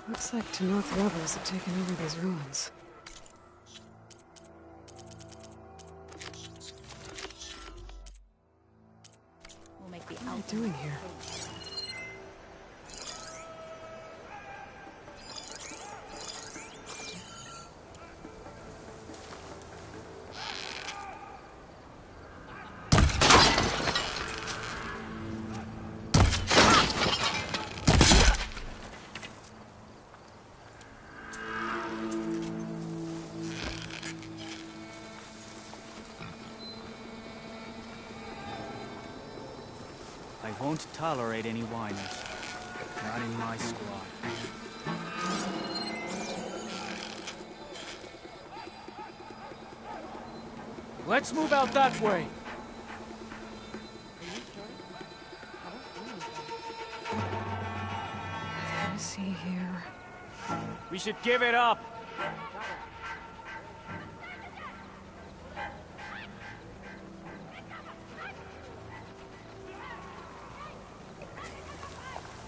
Looks like North rebels have taken over these ruins. We'll make the What are you doing here? I won't tolerate any whiners. Not in my squad. Let's move out that way! Let me see here. We should give it up!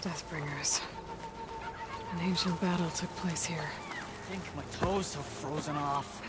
Deathbringers. An ancient battle took place here. I think my toes have frozen off.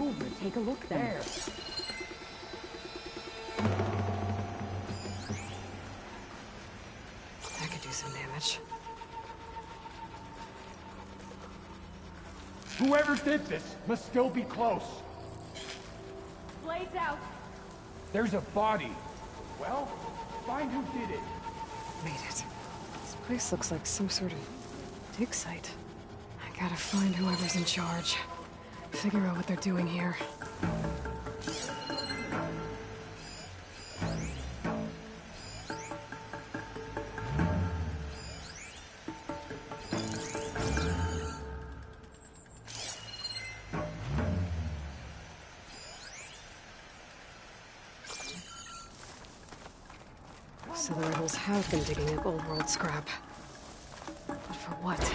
movement. Take a look then. There. That could do some damage. Whoever did this must still be close. Blades out. There's a body. Well, find who did it. Made it. This place looks like some sort of dig site. I gotta find whoever's in charge. Figure out what they're doing here. So the rebels have been digging up old world scrap. But for what?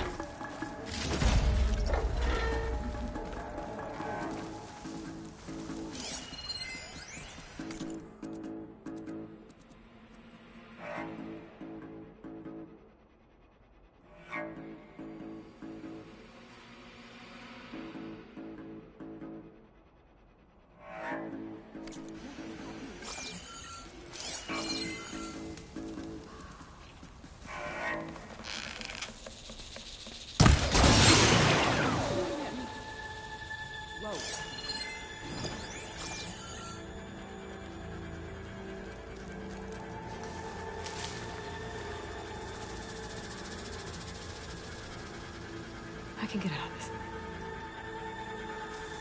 can get out of this.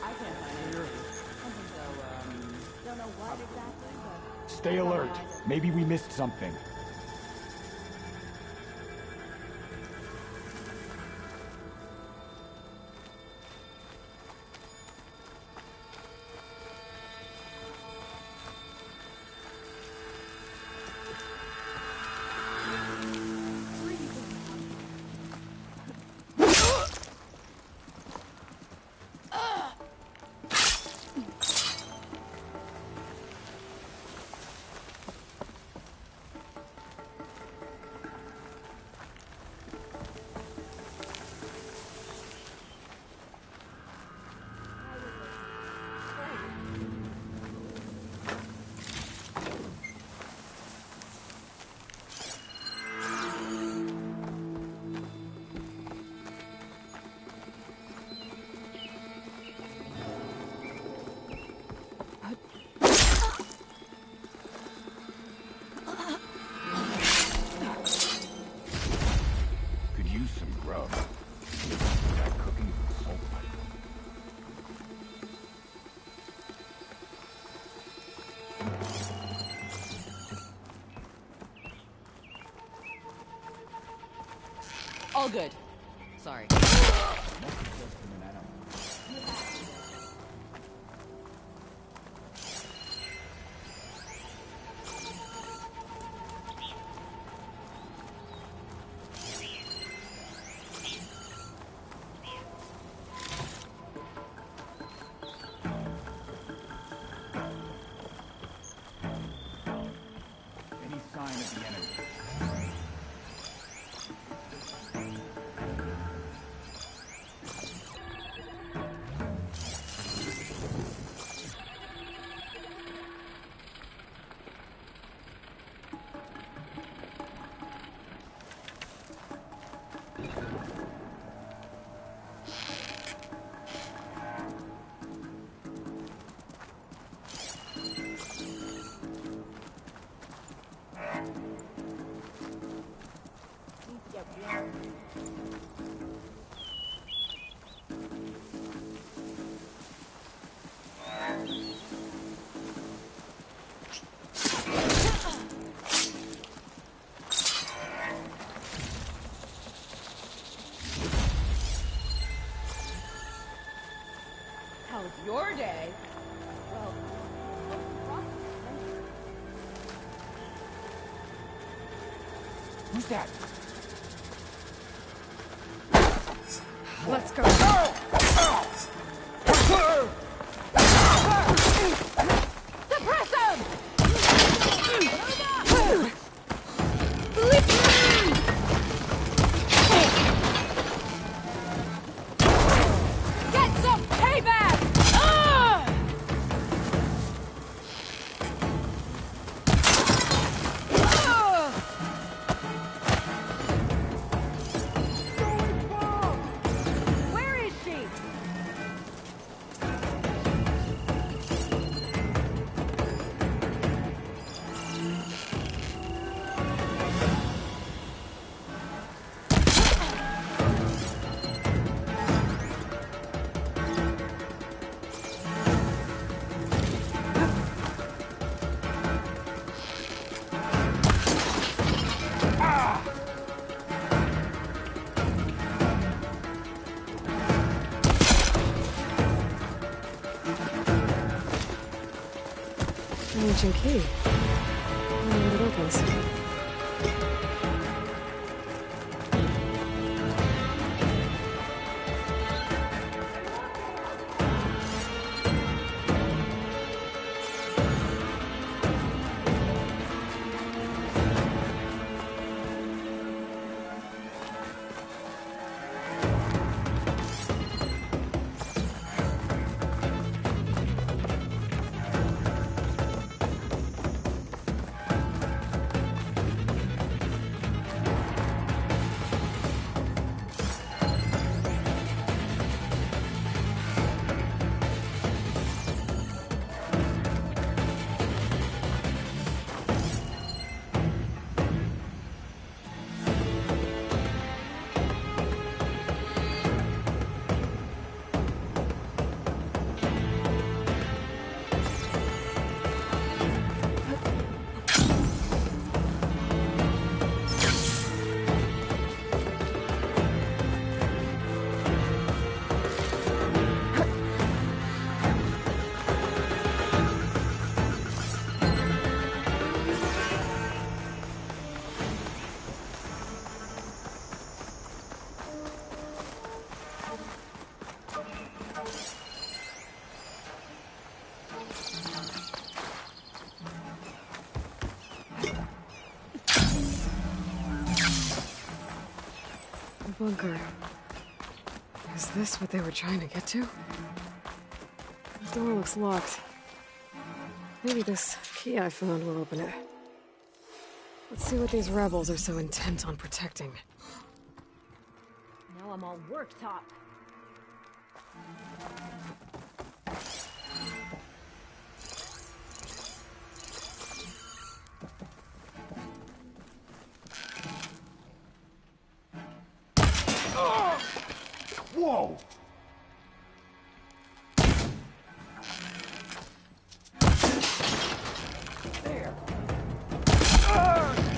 I can't find anything. Something so, don't know what exactly, but... Stay alert. Maybe we missed something. All good. Sorry. Any sign of the enemy? How was your day? Well, Who's that? Let's go. suppress him! Get some payback! Where is she? An ancient key. I wonder what it opens. bunker. Is this what they were trying to get to? The door looks locked. Maybe this key I found will open it. Let's see what these rebels are so intent on protecting. Now I'm all worked up. Whoa! There.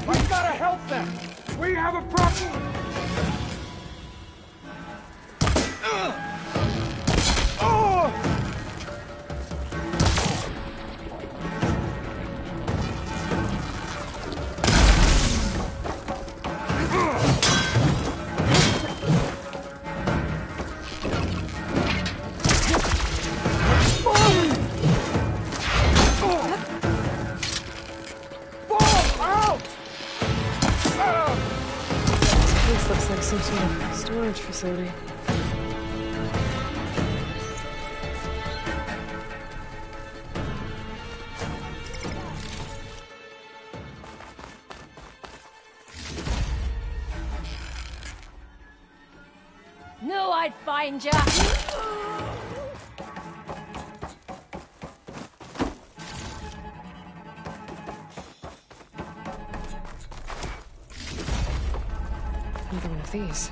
We gotta help them! We have a problem! This looks like some sort of storage facility. Knew I'd find ya! Another one of these.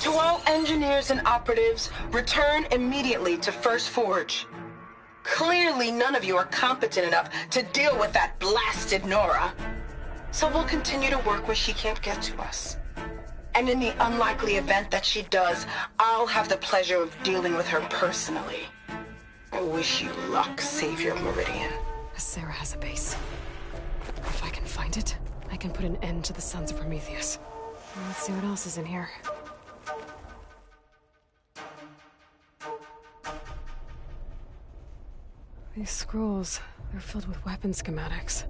To all engineers and operatives, return immediately to First Forge. Clearly, none of you are competent enough to deal with that blasted Nora. So we'll continue to work where she can't get to us. And in the unlikely event that she does, I'll have the pleasure of dealing with her personally. I wish you luck, Savior of Meridian. Sarah has a base. If I can find it, I can put an end to the Sons of Prometheus. Let's see what else is in here. These scrolls, they're filled with weapon schematics.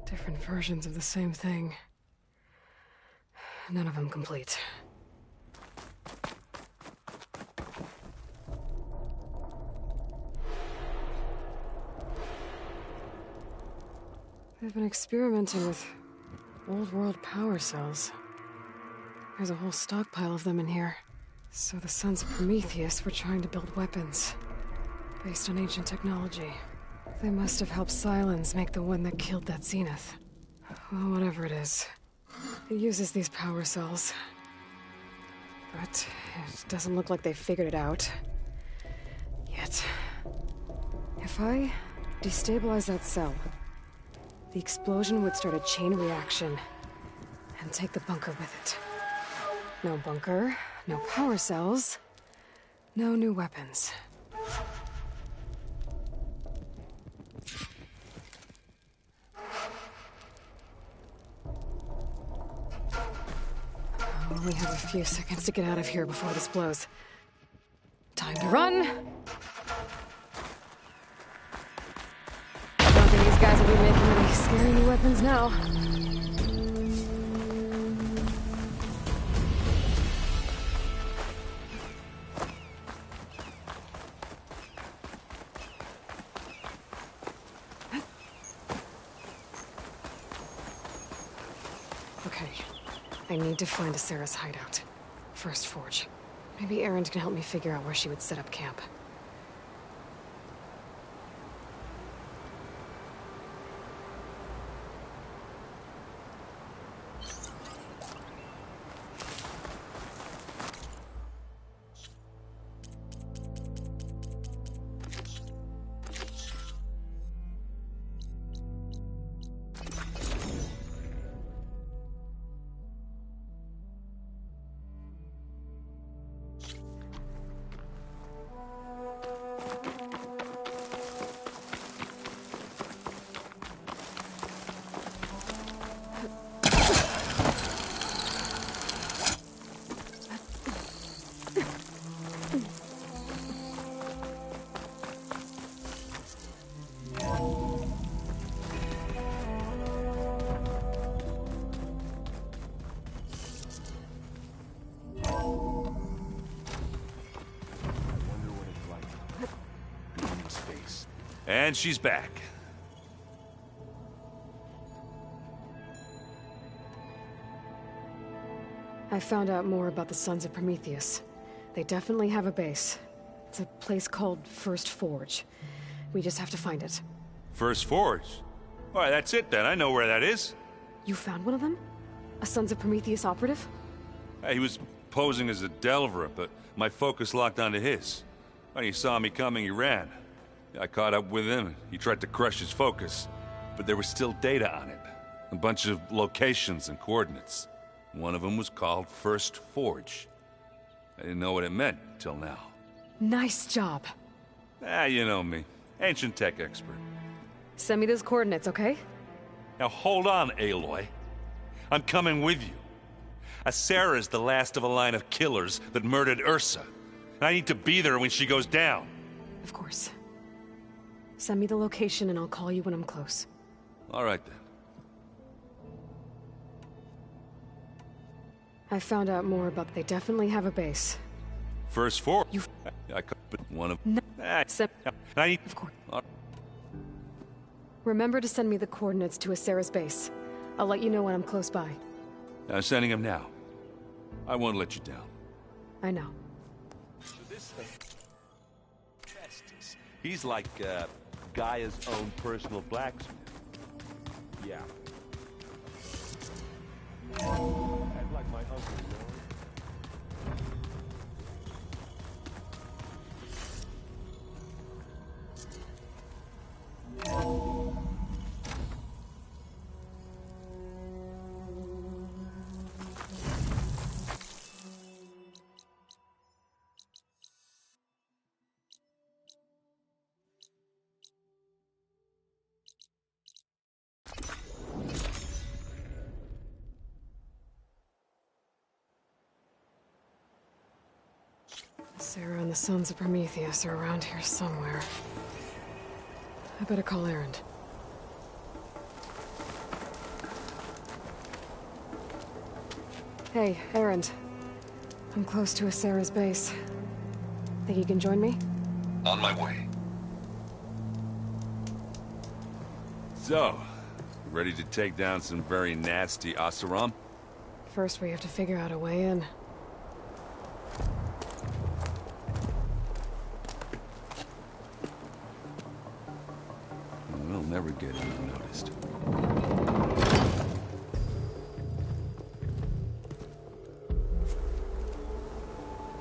Different versions of the same thing. None of them complete. They've been experimenting with old-world power cells. There's a whole stockpile of them in here. So the Sons of Prometheus were trying to build weapons based on ancient technology. They must have helped Silence make the one that killed that Zenith. Well, whatever it is. It uses these power cells. But it doesn't look like they've figured it out. Yet. If I destabilize that cell, the explosion would start a chain reaction and take the bunker with it. No bunker, no power cells, no new weapons. I only have a few seconds to get out of here before this blows. Time to run! I don't think these guys will be making any scary new weapons now. Okay. I need to find Sarah's hideout. First Forge. Maybe Erin can help me figure out where she would set up camp. And she's back. I found out more about the Sons of Prometheus. They definitely have a base. It's a place called First Forge. We just have to find it. First Forge? All right, that's it then. I know where that is. You found one of them? A Sons of Prometheus operative? He was posing as a Delver, but my focus locked onto his. When he saw me coming, he ran. I caught up with him. He tried to crush his focus, but there was still data on it. A bunch of locations and coordinates. One of them was called First Forge. I didn't know what it meant till now. Nice job. You know me. Ancient tech expert. Send me those coordinates, okay? Now hold on, Aloy. I'm coming with you. Sarah's the last of a line of killers that murdered Ursa. I need to be there when she goes down. Of course. Send me the location and I'll call you when I'm close. All right then. I found out more about they definitely have a base. First Forge? I could put one of... No. I need... Of course. Remember to send me the coordinates to Sarah's base. I'll let you know when I'm close by. I'm sending him now. I won't let you down. I know. He's like, Gaia's own personal blacksmith. Yeah. I'd like my uncle, Sarah and the Sons of Prometheus are around here somewhere. I better call Erend. Hey, Erend. I'm close to Sarah's base. Think you can join me? On my way. So, ready to take down some very nasty Oseram? First, we have to figure out a way in. We'll never get unnoticed.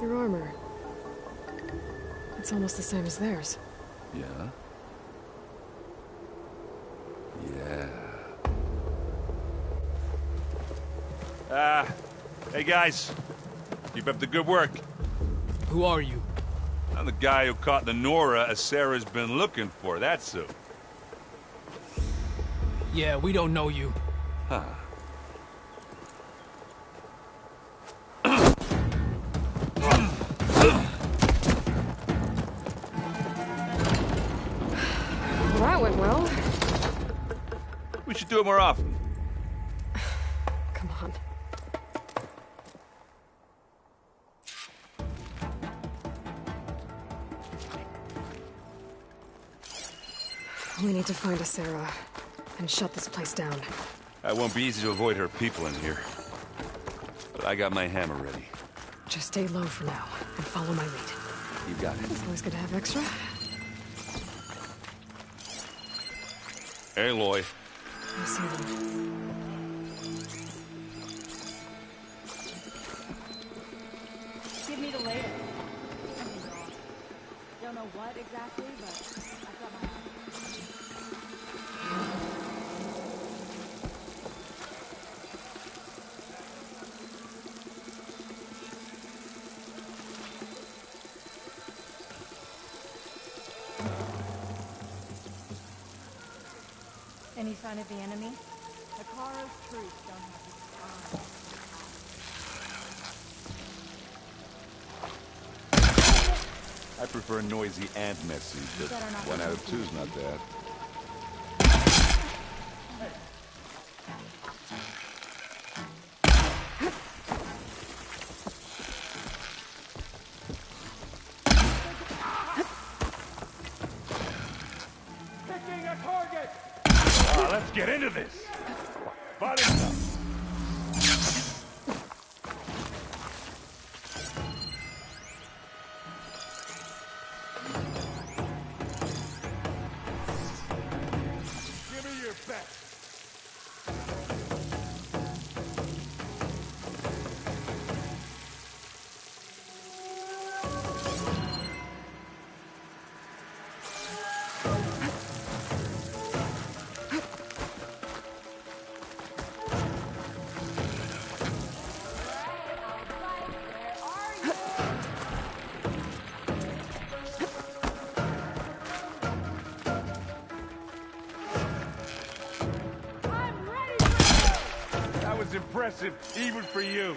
Your armor. It's almost the same as theirs. Yeah? Yeah. Hey guys. Keep up the good work. Who are you? I'm the guy who caught the Nora Sarah's been looking for, that's who. Yeah, we don't know you. Huh. That went well. We should do it more often. Come on. We need to find a Sarah and shut this place down. It won't be easy to avoid her people in here. But I got my hammer ready. Just stay low for now and follow my lead. You got it. It's always good to have extra. Aloy. I see them. Give me the latest. Something's wrong. Don't know what exactly, but I've got my Any sign of the enemy? Hikaru's troops don't have to spawn. I prefer noisy and messy, but Better not 1 out of 2's not bad. get into this. Body stuff. Give me your best. That was impressive, even for you.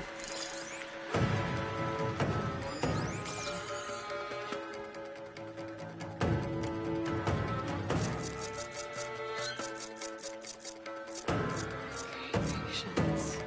Patience.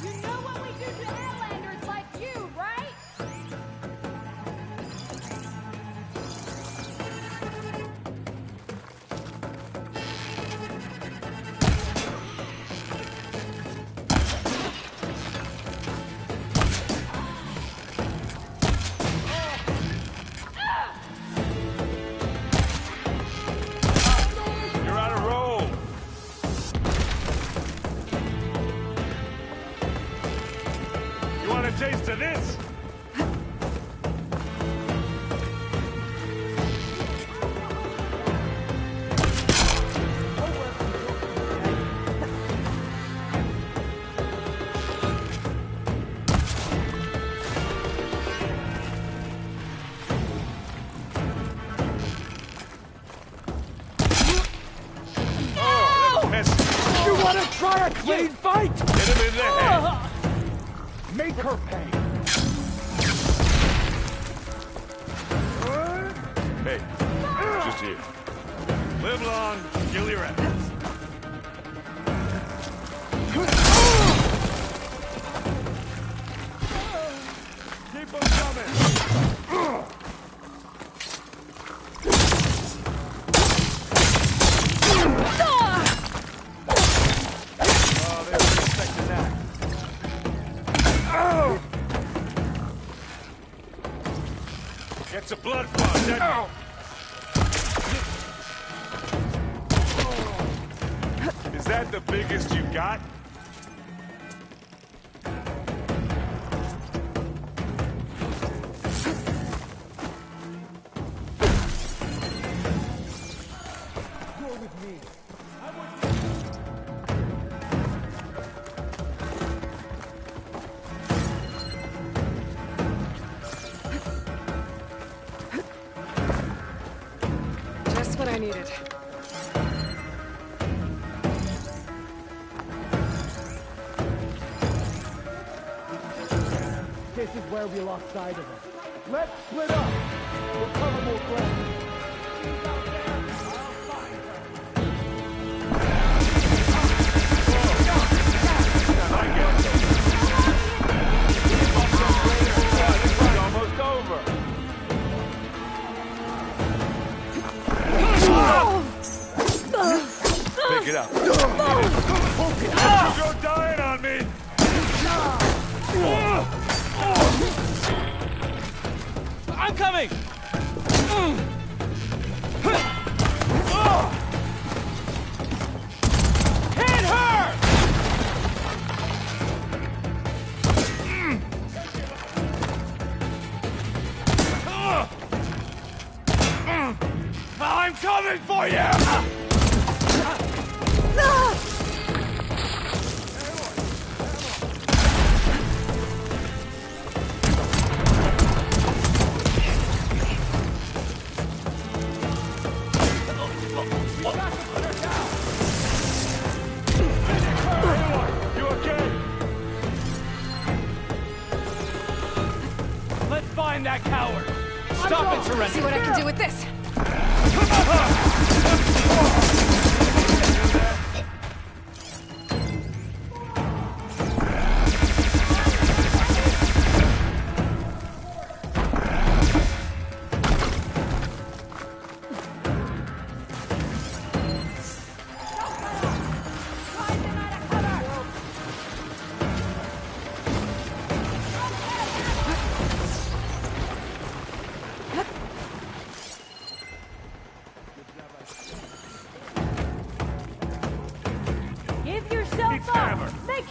You know what we do to Outlanders like you, right? You're on a roll. You want a taste of this? Oh, that's messy. You want to try a clean fight? Hit him in the head. Make her pay. Hey, just you. Live long, kill your enemies. Keep 'em coming. Oh, they were expecting that. Gets a blood clot, doesn't it? Is that the biggest you got? You're with me. Just what I needed. This is where we lost sight of it. Let's split up. We'll cover more ground. This is almost over. Pick it up. You go dying on me. I'm coming! Hit her! I'm coming for you! You okay? Let's find that coward! Stop and surrender! See what I can do with this.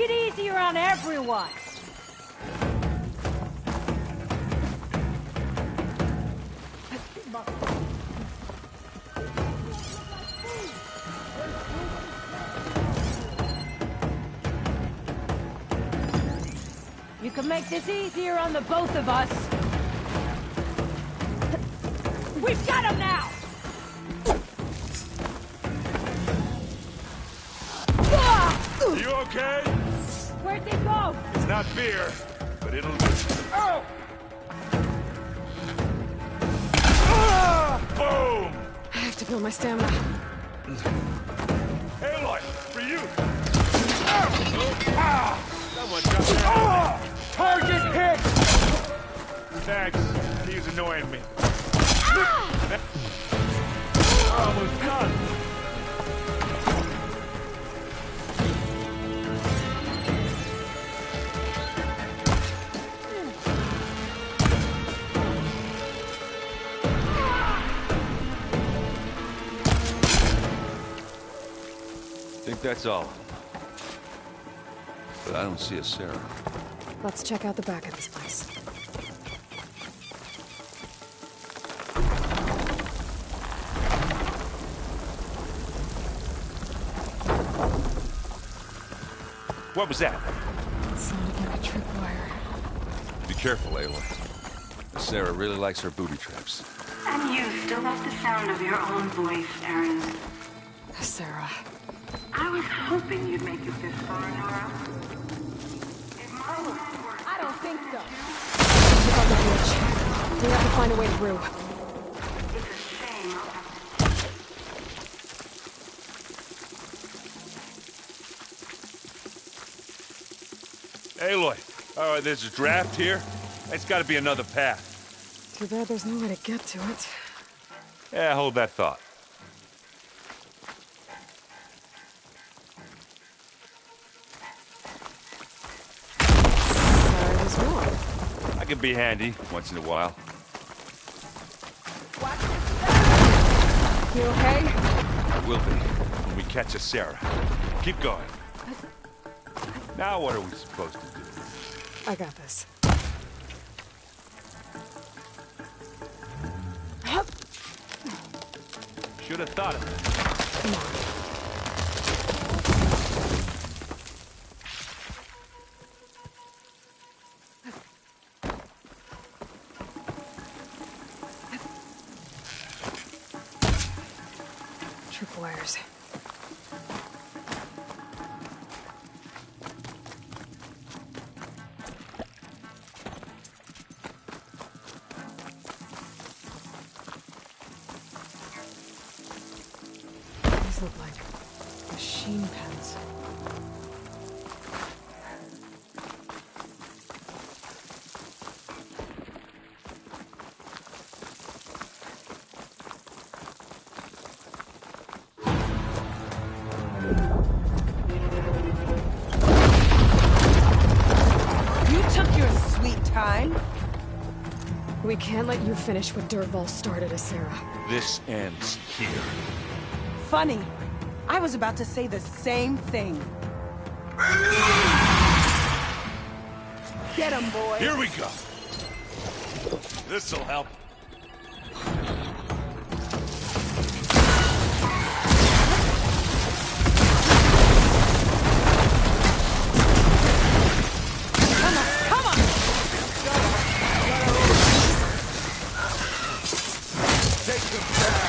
Take it easier on everyone. You can make this easier on the both of us. We've got him now! You okay? Where'd they go? It's not beer, but it'll do. Oh! Boom! I have to build my stamina. Aloy, for you! Someone got that. Target hit! Thanks. He's annoying me. Almost done. Think that's all. But I don't see a Sarah. Let's check out the back of this place. What was that? It sounded like a tripwire. Be careful, Aloy. Sarah really likes her booby traps. And you still love the sound of your own voice, Aaron. Sarah. I was hoping you'd make it this far, Nora. I don't think so. Check out the bridge. We have to find a way through. It's a shame I'll have Aloy, there's a draft here. It's got to be another path. Too bad there's no way to get to it. Yeah, hold that thought. There's more. I can be handy once in a while. You okay? I will be when we catch a Sarah. Keep going. Now what are we supposed to do? I got this. Should have thought of it. Come on. Tripwires. These look like machine pens. You took your sweet time. We can't let you finish what Dirtball started, Sarah. This ends here. Funny. I was about to say the same thing. Get him, boy. Here we go. This'll help. Come on. Take them down.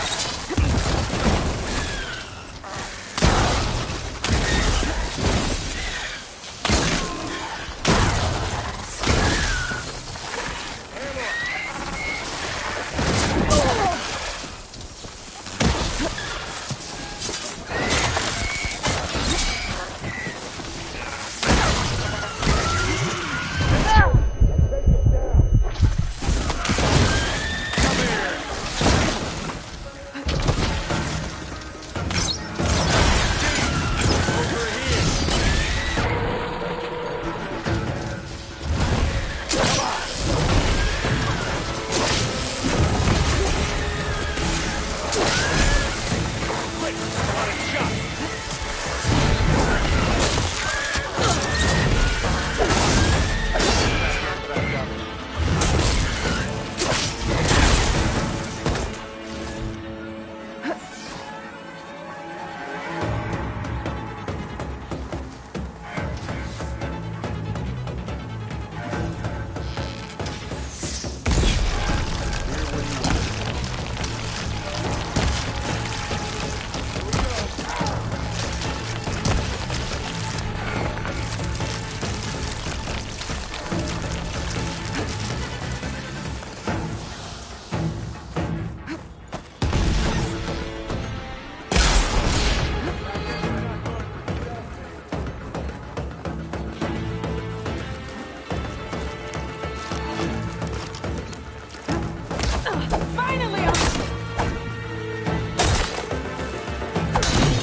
Finally, I'm...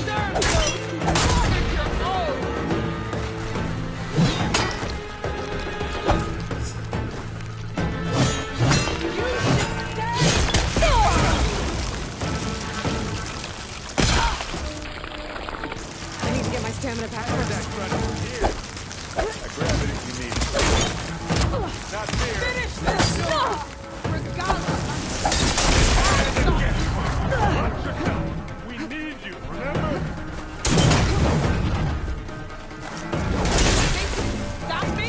Serve those who wanted your own! You should stand still! I need to get my stamina back first. I grab it if you need it. Not fair. Finish this! Regardless! We need you, remember? Stop me?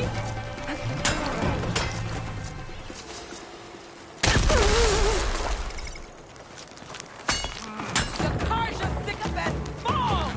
The car's just sick of that ball!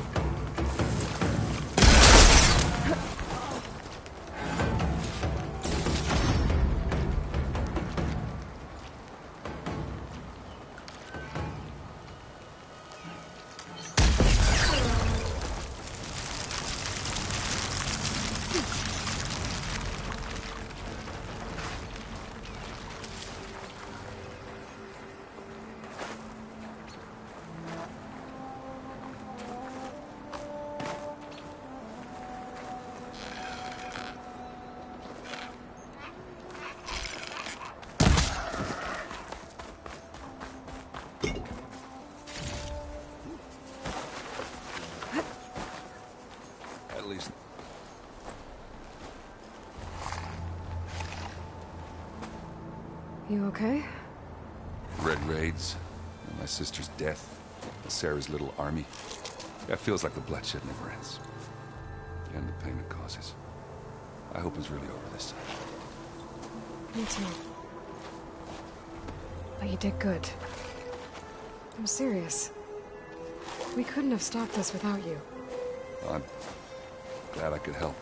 At least. You okay? Red raids, and my sister's death, and Sarah's little army. That feels like the bloodshed never ends. And the pain it causes. I hope it's really over this time. Me too. But you did good. I'm serious. We couldn't have stopped this without you. I'm glad I could help.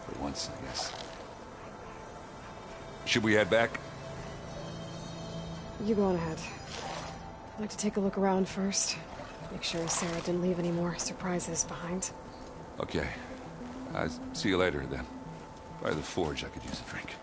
For once, I guess. Should we head back? You go on ahead. I'd like to take a look around first. Make sure Sarah didn't leave any more surprises behind. Okay. I'll see you later, then. By the forge, I could use a drink.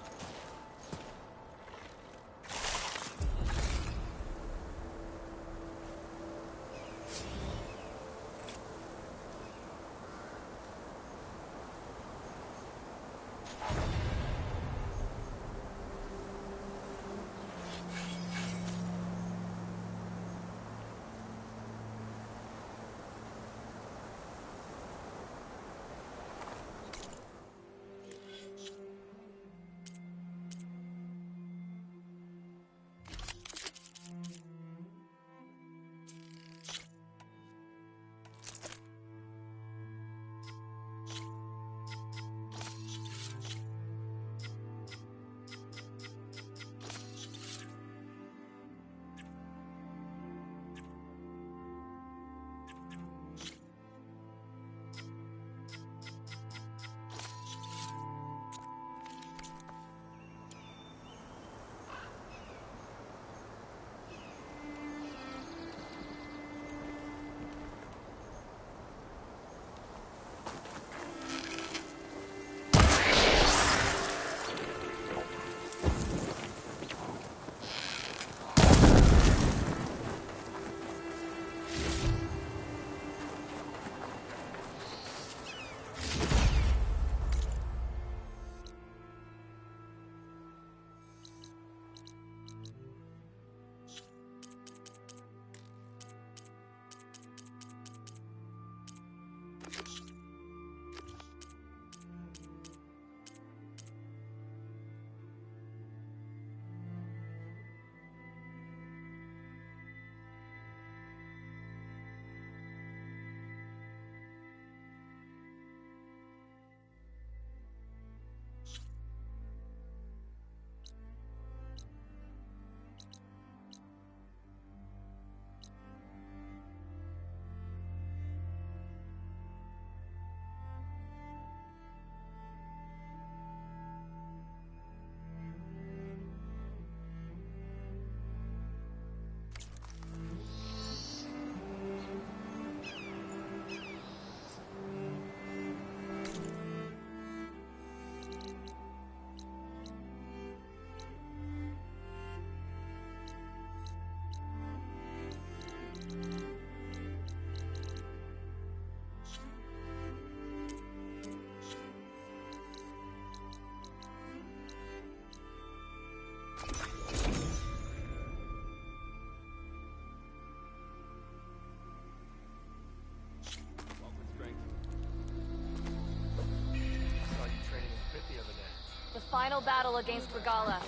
final battle against Regala.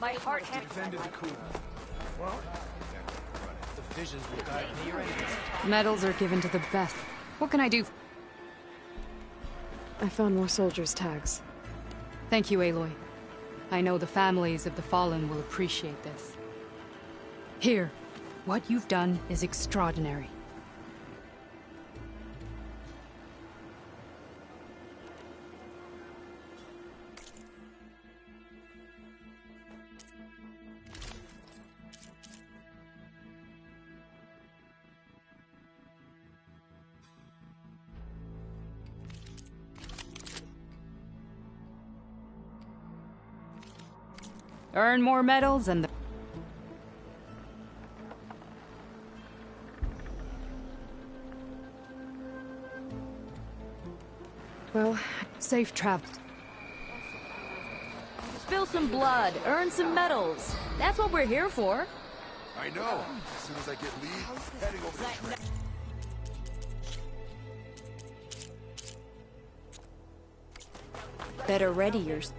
My heart can't... Defended the coup. Well, the visions will guide me your enemies. Medals are given to the best. What can I do? I found more soldiers' tags. Thank you, Aloy. I know the families of the fallen will appreciate this. Here, what you've done is extraordinary. Earn more medals and the... Well, safe travel. Spill some blood, earn some medals. That's what we're here for. I know. As soon as I get lead, heading over the track. Better ready yours.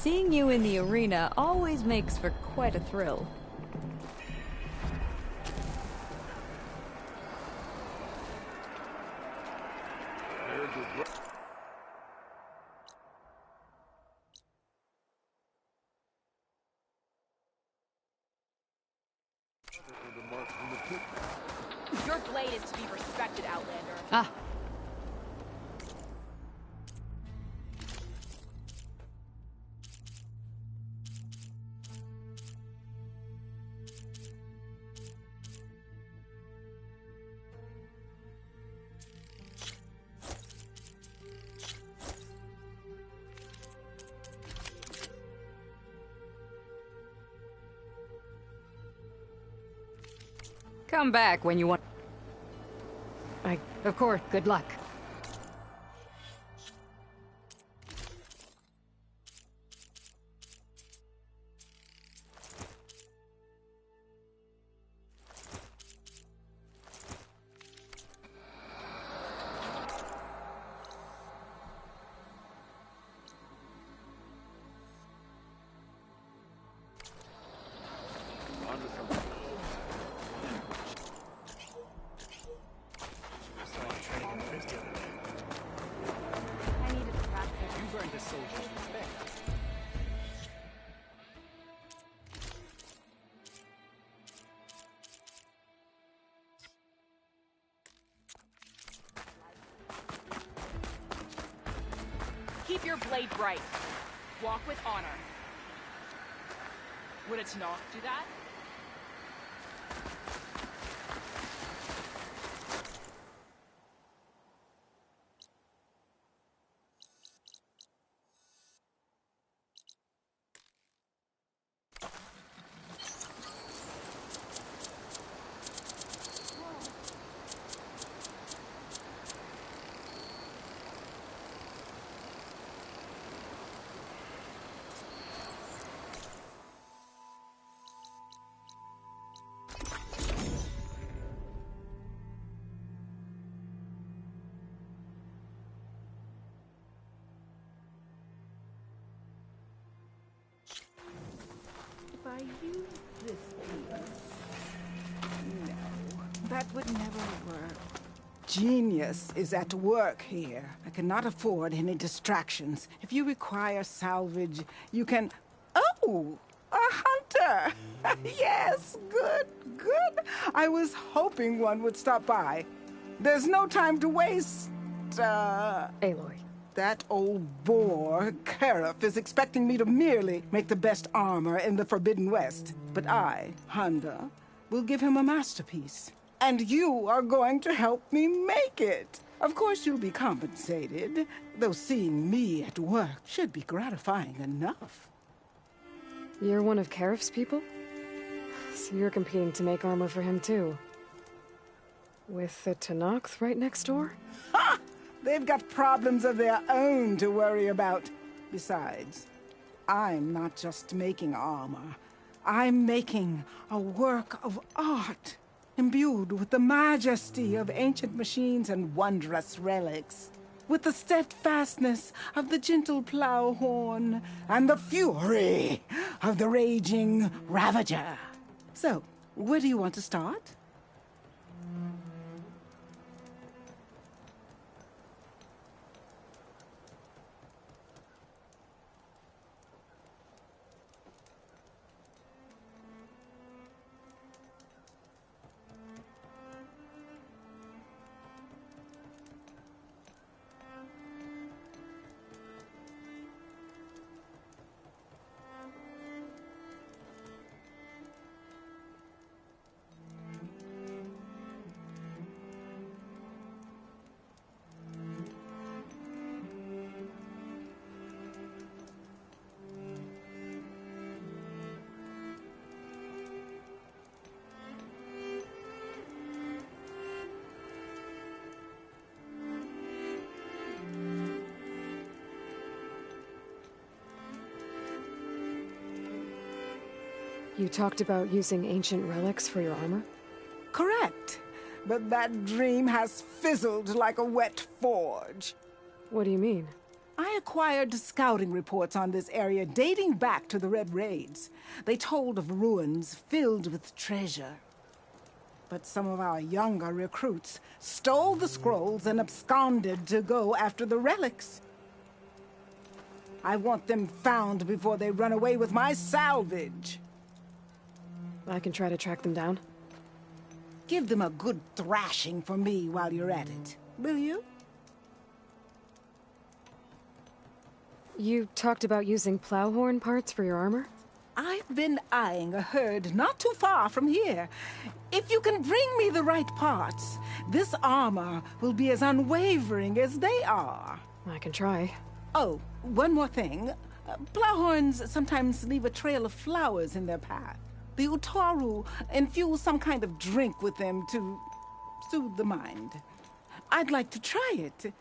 Seeing you in the arena always makes for quite a thrill. Your blade is to be respected, Outlander. Ah. Come back when you want. Of course, good luck. I needed to practice. You've earned the soldier's respect. Keep your blade bright. Walk with honor. Would a Tanakh do that? If I use this piece... No, that would never work. Genius is at work here. I cannot afford any distractions. If you require salvage, you can... Oh! A hunter! Yes, good, good. I was hoping one would stop by. There's no time to waste, Aloy. That old boar, Karif, is expecting me to merely make the best armor in the Forbidden West. But I, Honda, will give him a masterpiece. And you are going to help me make it. Of course you'll be compensated, though seeing me at work should be gratifying enough. You're one of Karif's people? So you're competing to make armor for him too. With the Tanakh right next door? Ha! They've got problems of their own to worry about. Besides, I'm not just making armor. I'm making a work of art, imbued with the majesty of ancient machines and wondrous relics, with the steadfastness of the gentle plow horn and the fury of the raging Ravager. So, where do you want to start? You talked about using ancient relics for your armor? Correct. But that dream has fizzled like a wet forge. What do you mean? I acquired scouting reports on this area dating back to the Red Raids. They told of ruins filled with treasure. But some of our younger recruits stole the scrolls and absconded to go after the relics. I want them found before they run away with my salvage. I can try to track them down. Give them a good thrashing for me while you're at it, will you? You talked about using plowhorn parts for your armor? I've been eyeing a herd not too far from here. If you can bring me the right parts, this armor will be as unwavering as they are. I can try. Oh, one more thing. Plowhorns sometimes leave a trail of flowers in their path. The Utaru infuse some kind of drink with them to soothe the mind. I'd like to try it.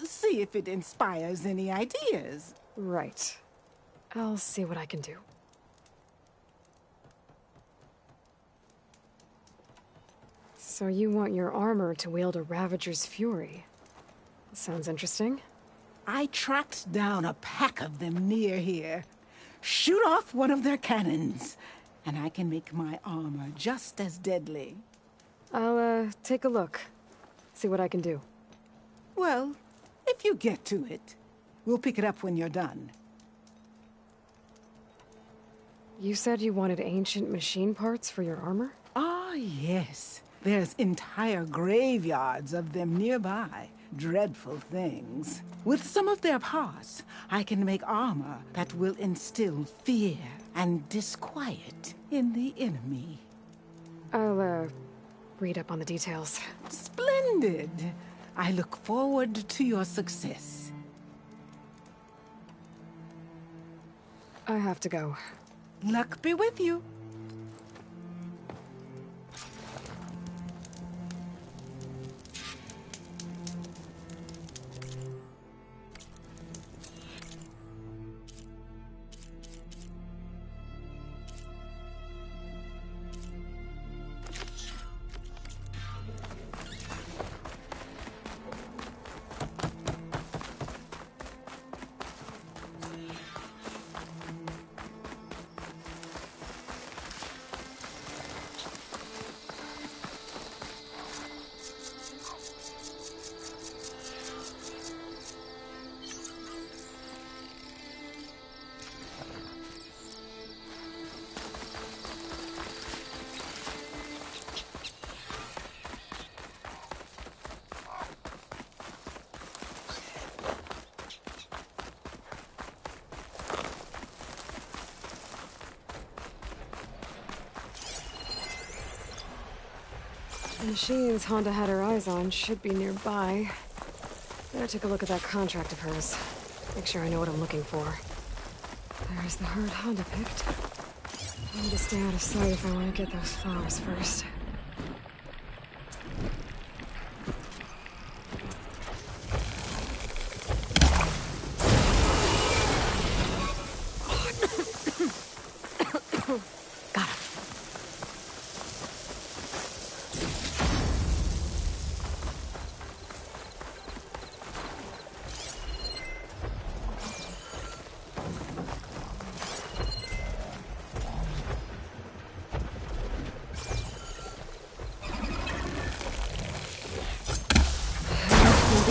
See if it inspires any ideas. Right. I'll see what I can do. So you want your armor to wield a Ravager's fury? Sounds interesting. I tracked down a pack of them near here. Shoot off one of their cannons, and I can make my armor just as deadly. I'll, take a look. See what I can do. Well, if you get to it, we'll pick it up when you're done. You said you wanted ancient machine parts for your armor? Ah, yes. There's entire graveyards of them nearby. Dreadful things. With some of their parts, I can make armor that will instill fear and disquiet in the enemy. I'll, read up on the details. Splendid. I look forward to your success. I have to go. Luck be with you. The machines Honda had her eyes on should be nearby. Better take a look at that contract of hers. Make sure I know what I'm looking for. There's the herd Honda picked. I need to stay out of sight if I want to get those flowers first.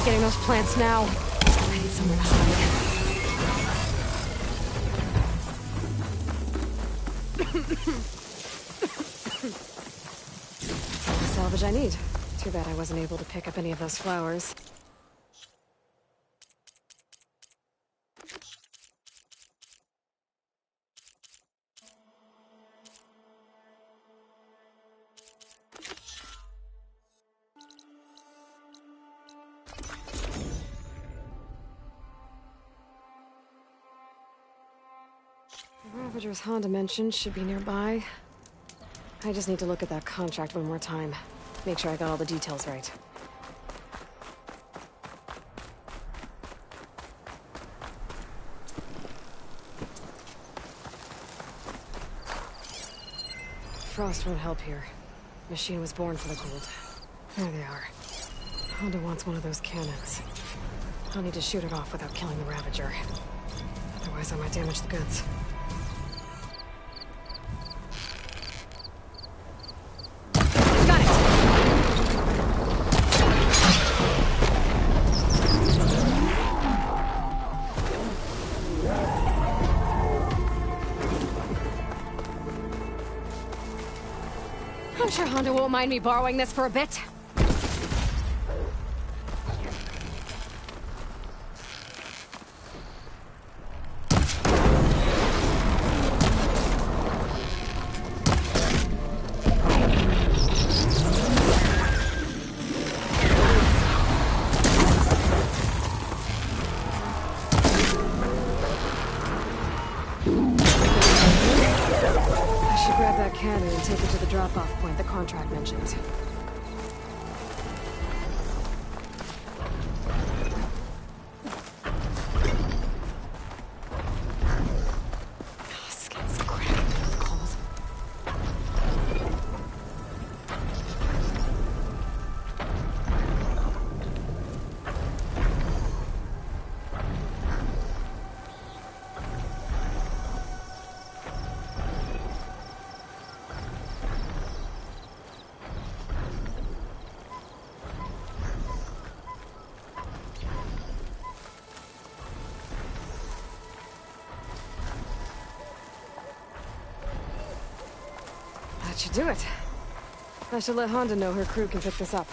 Getting those plants now. I need somewhere to hide. All the salvage I need. Too bad I wasn't able to pick up any of those flowers. The Ravager's Honda mentioned should be nearby. I just need to look at that contract one more time. Make sure I got all the details right. Frost won't help here. Machine was born for the cold. There they are. Honda wants one of those cannons. I'll need to shoot it off without killing the Ravager. Otherwise, I might damage the goods. Got it! I'm sure Honda won't mind me borrowing this for a bit. Take it to the drop-off point the contract mentioned. Skin's cracking from the cold. That should do it. I should let Honda know her crew can pick this up.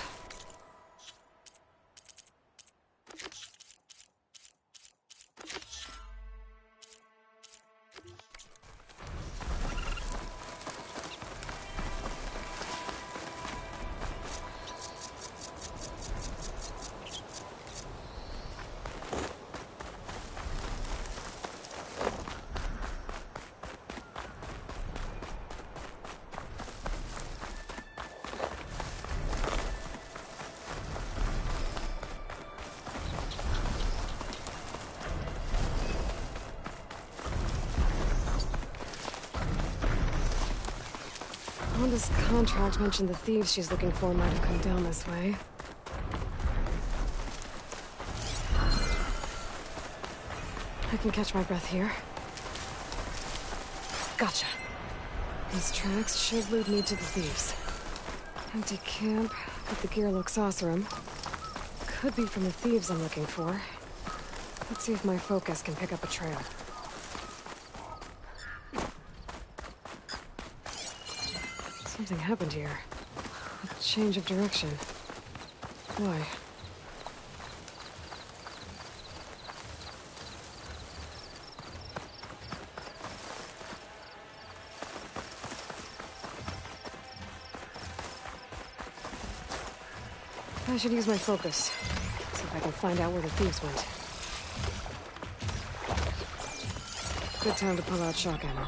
Honda's contract mentioned the thieves she's looking for might have come down this way. I can catch my breath here. Gotcha. These tracks should lead me to the thieves. Empty camp, but the gearlock saucer room. Could be from the thieves I'm looking for. Let's see if my focus can pick up a trail. Something happened here. A change of direction. Why? I should use my focus. See if I can find out where the thieves went. Good time to pull out shock ammo.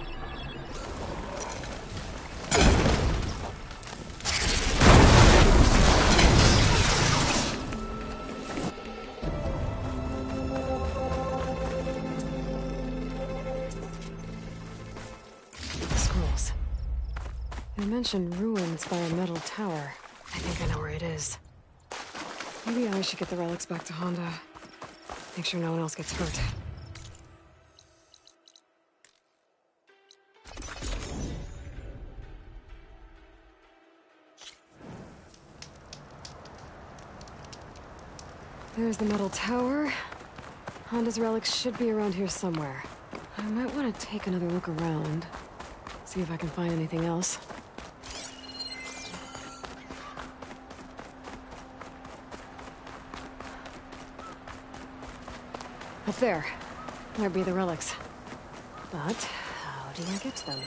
Scrolls. They mentioned ruins by a metal tower. I think I know where it is. Maybe I should get the relics back to Honda. Make sure no one else gets hurt. There's the metal tower. Honda's relics should be around here somewhere. I might want to take another look around. See if I can find anything else. Up there. There'd be the relics. But how do I get to them?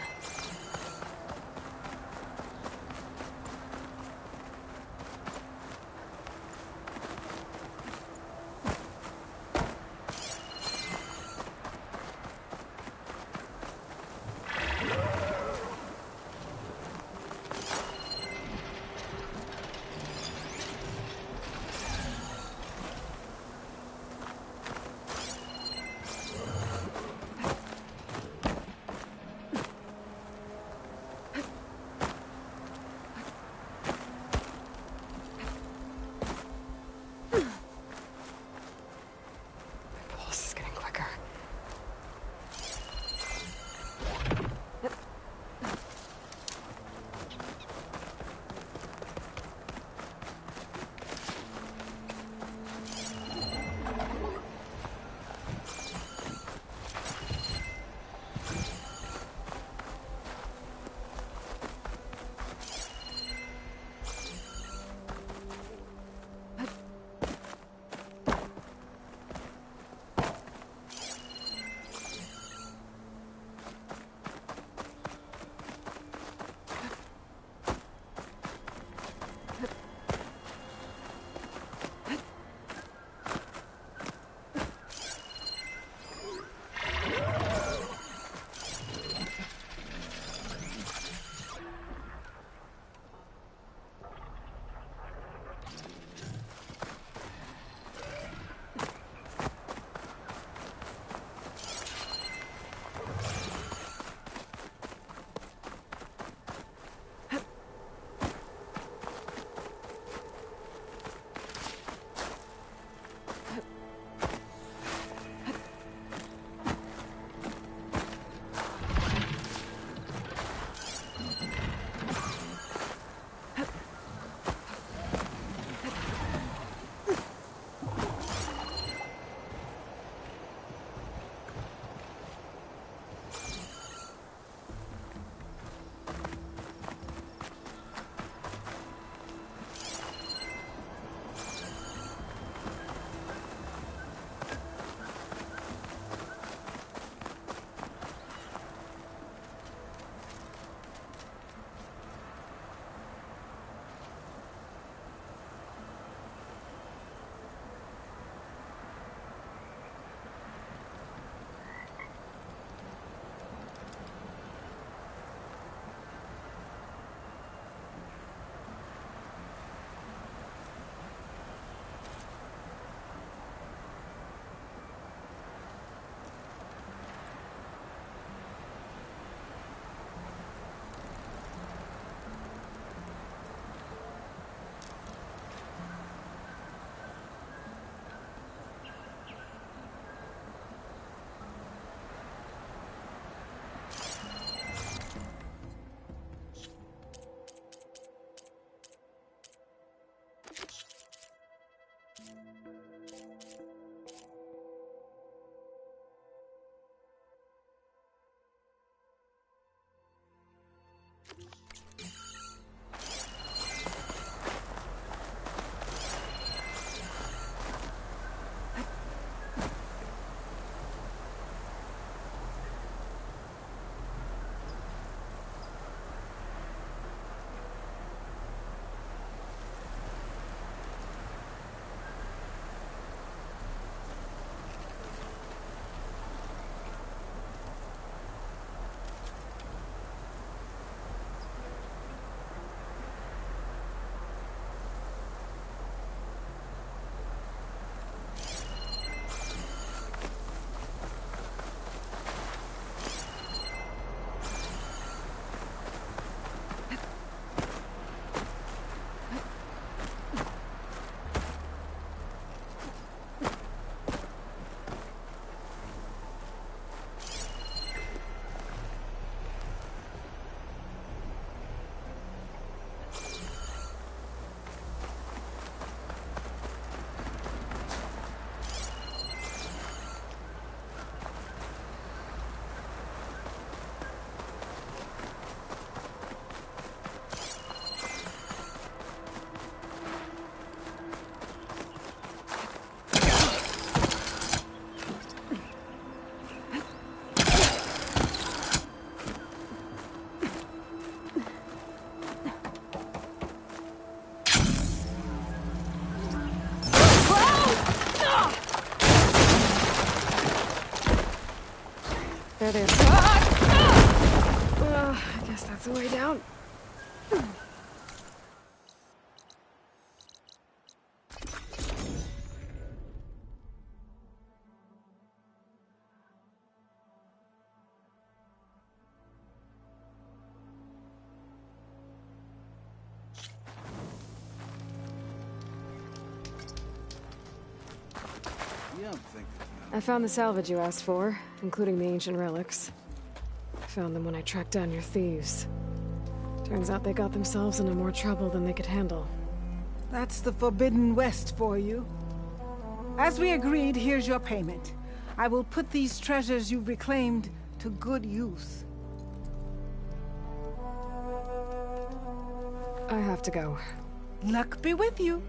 There they are. I guess that's the way down. I found the salvage you asked for, including the ancient relics. I found them when I tracked down your thieves. Turns out they got themselves into more trouble than they could handle. That's the Forbidden West for you. As we agreed, here's your payment. I will put these treasures you've reclaimed to good use. I have to go. Luck be with you.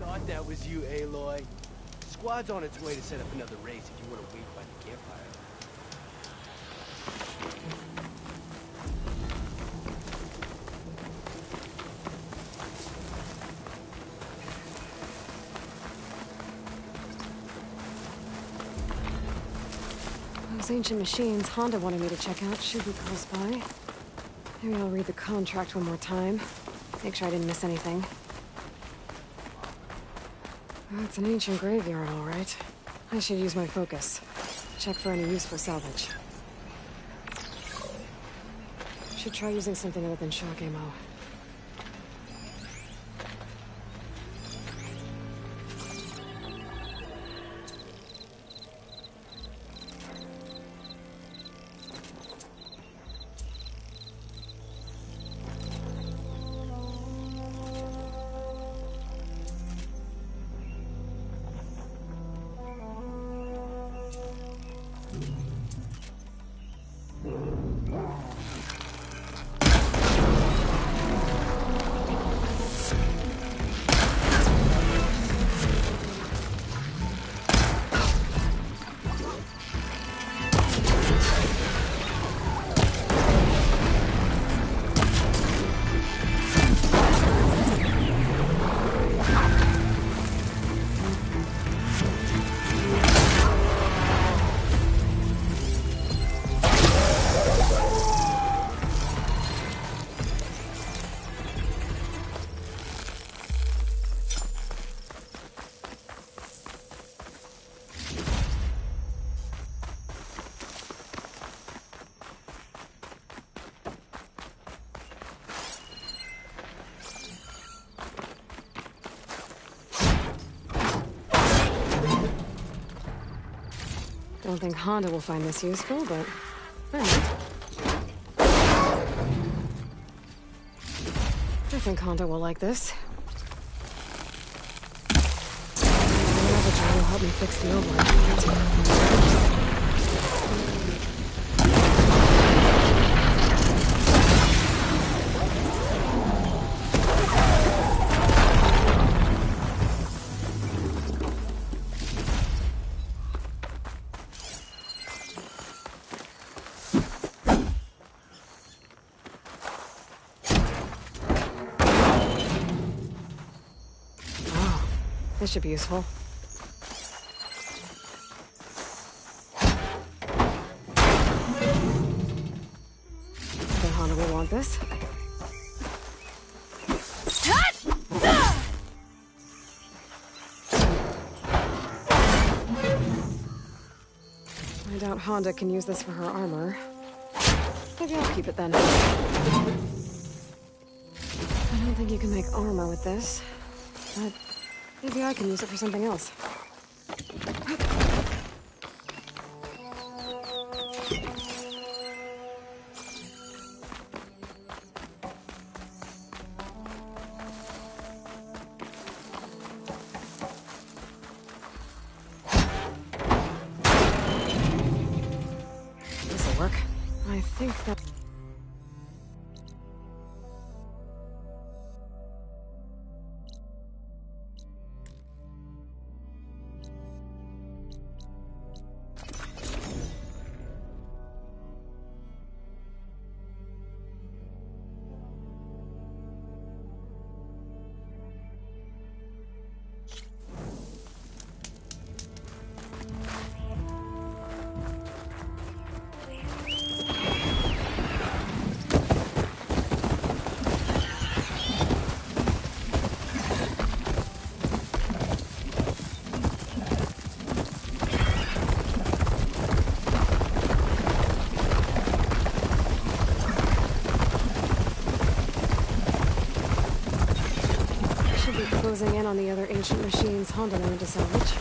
Thought that was you, Aloy. Squad's on its way to set up another race if you want to wait by the campfire. Those ancient machines Honda wanted me to check out should be close by. Maybe I'll read the contract one more time. Make sure I didn't miss anything. It's an ancient graveyard, all right. I should use my focus. Check for any useful salvage. Should try using something other than shock ammo. Don't think Honda will find this useful, but I think Honda will like this. Another guy will help me fix the override. This should be useful. Then Honda will want this. I doubt Honda can use this for her armor. Maybe I'll keep it then. I don't think you can make armor with this, but maybe I can use it for something else. work. I think that... Closing in on the other ancient machines Honda wanted to salvage.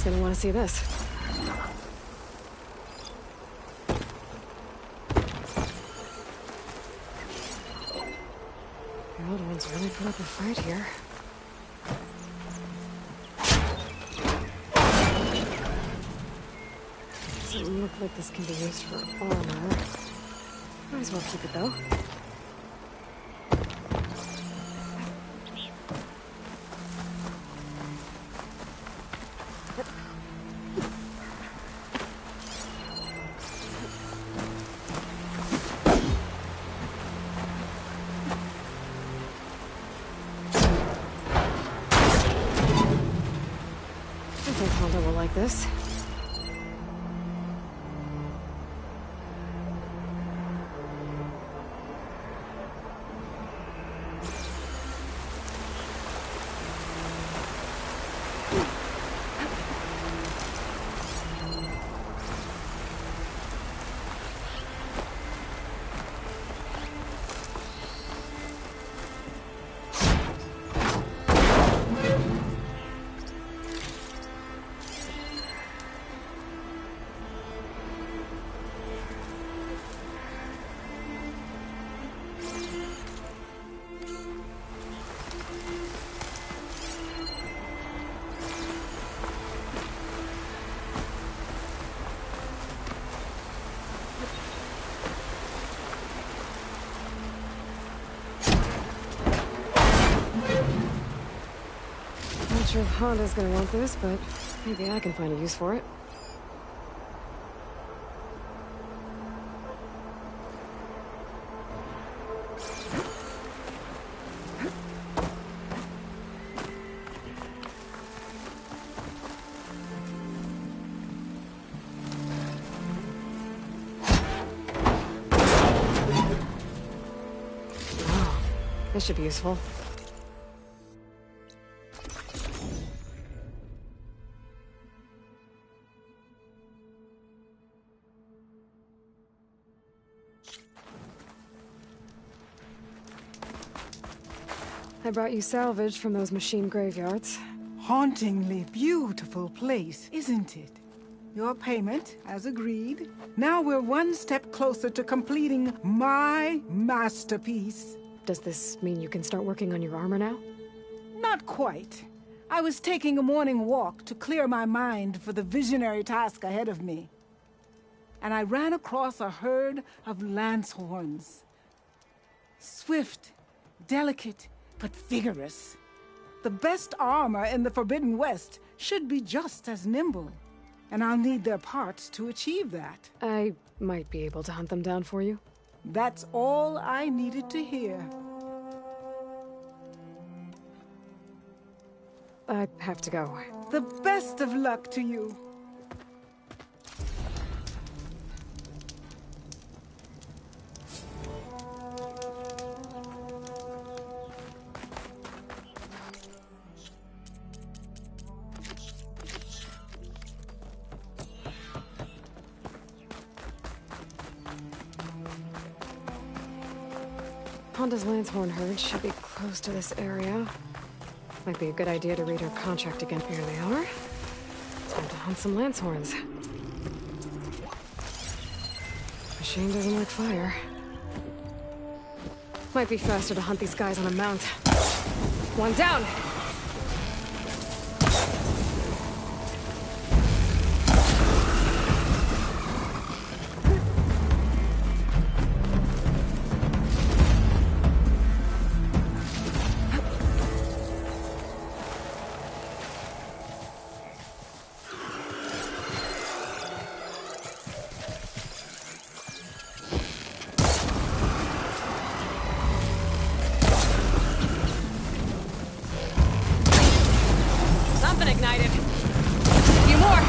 Gonna want to see this. The old ones really put up a fight here. Doesn't look like this can be used for armor. Might as well keep it though. I think Honda will like this. Not sure if Honda's gonna want this, but maybe I can find a use for it. Wow, this should be useful. I brought you salvage from those machine graveyards. Hauntingly beautiful place, isn't it? Your payment, as agreed. Now we're one step closer to completing my masterpiece. Does this mean you can start working on your armor now? Not quite. I was taking a morning walk to clear my mind for the visionary task ahead of me. And I ran across a herd of lancehorns. Swift, delicate, but vigorous. The best armor in the Forbidden West should be just as nimble. And I'll need their parts to achieve that. I might be able to hunt them down for you. That's all I needed to hear. I have to go. The best of luck to you. Honda's Lancehorn herd should be close to this area. Might be a good idea to read her contract again. Here they are. Time to hunt some Lancehorns. Machine doesn't like fire. Might be faster to hunt these guys on a mount. One down! Ignited. A few more.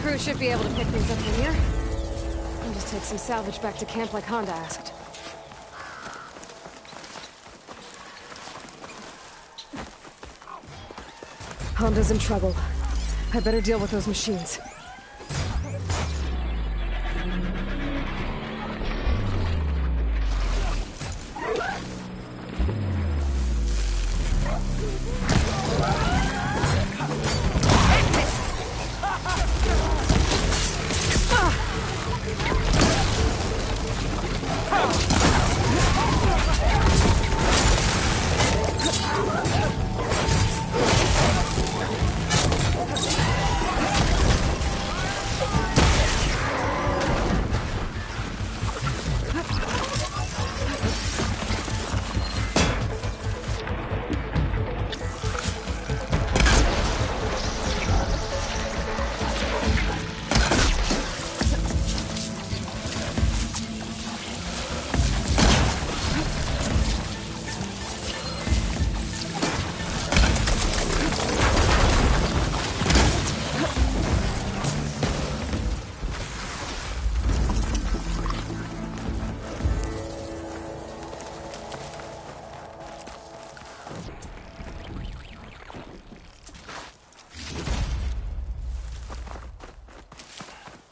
Crew should be able to pick things up from here. I'll just take some salvage back to camp like Honda asked. Honda's in trouble. I better deal with those machines.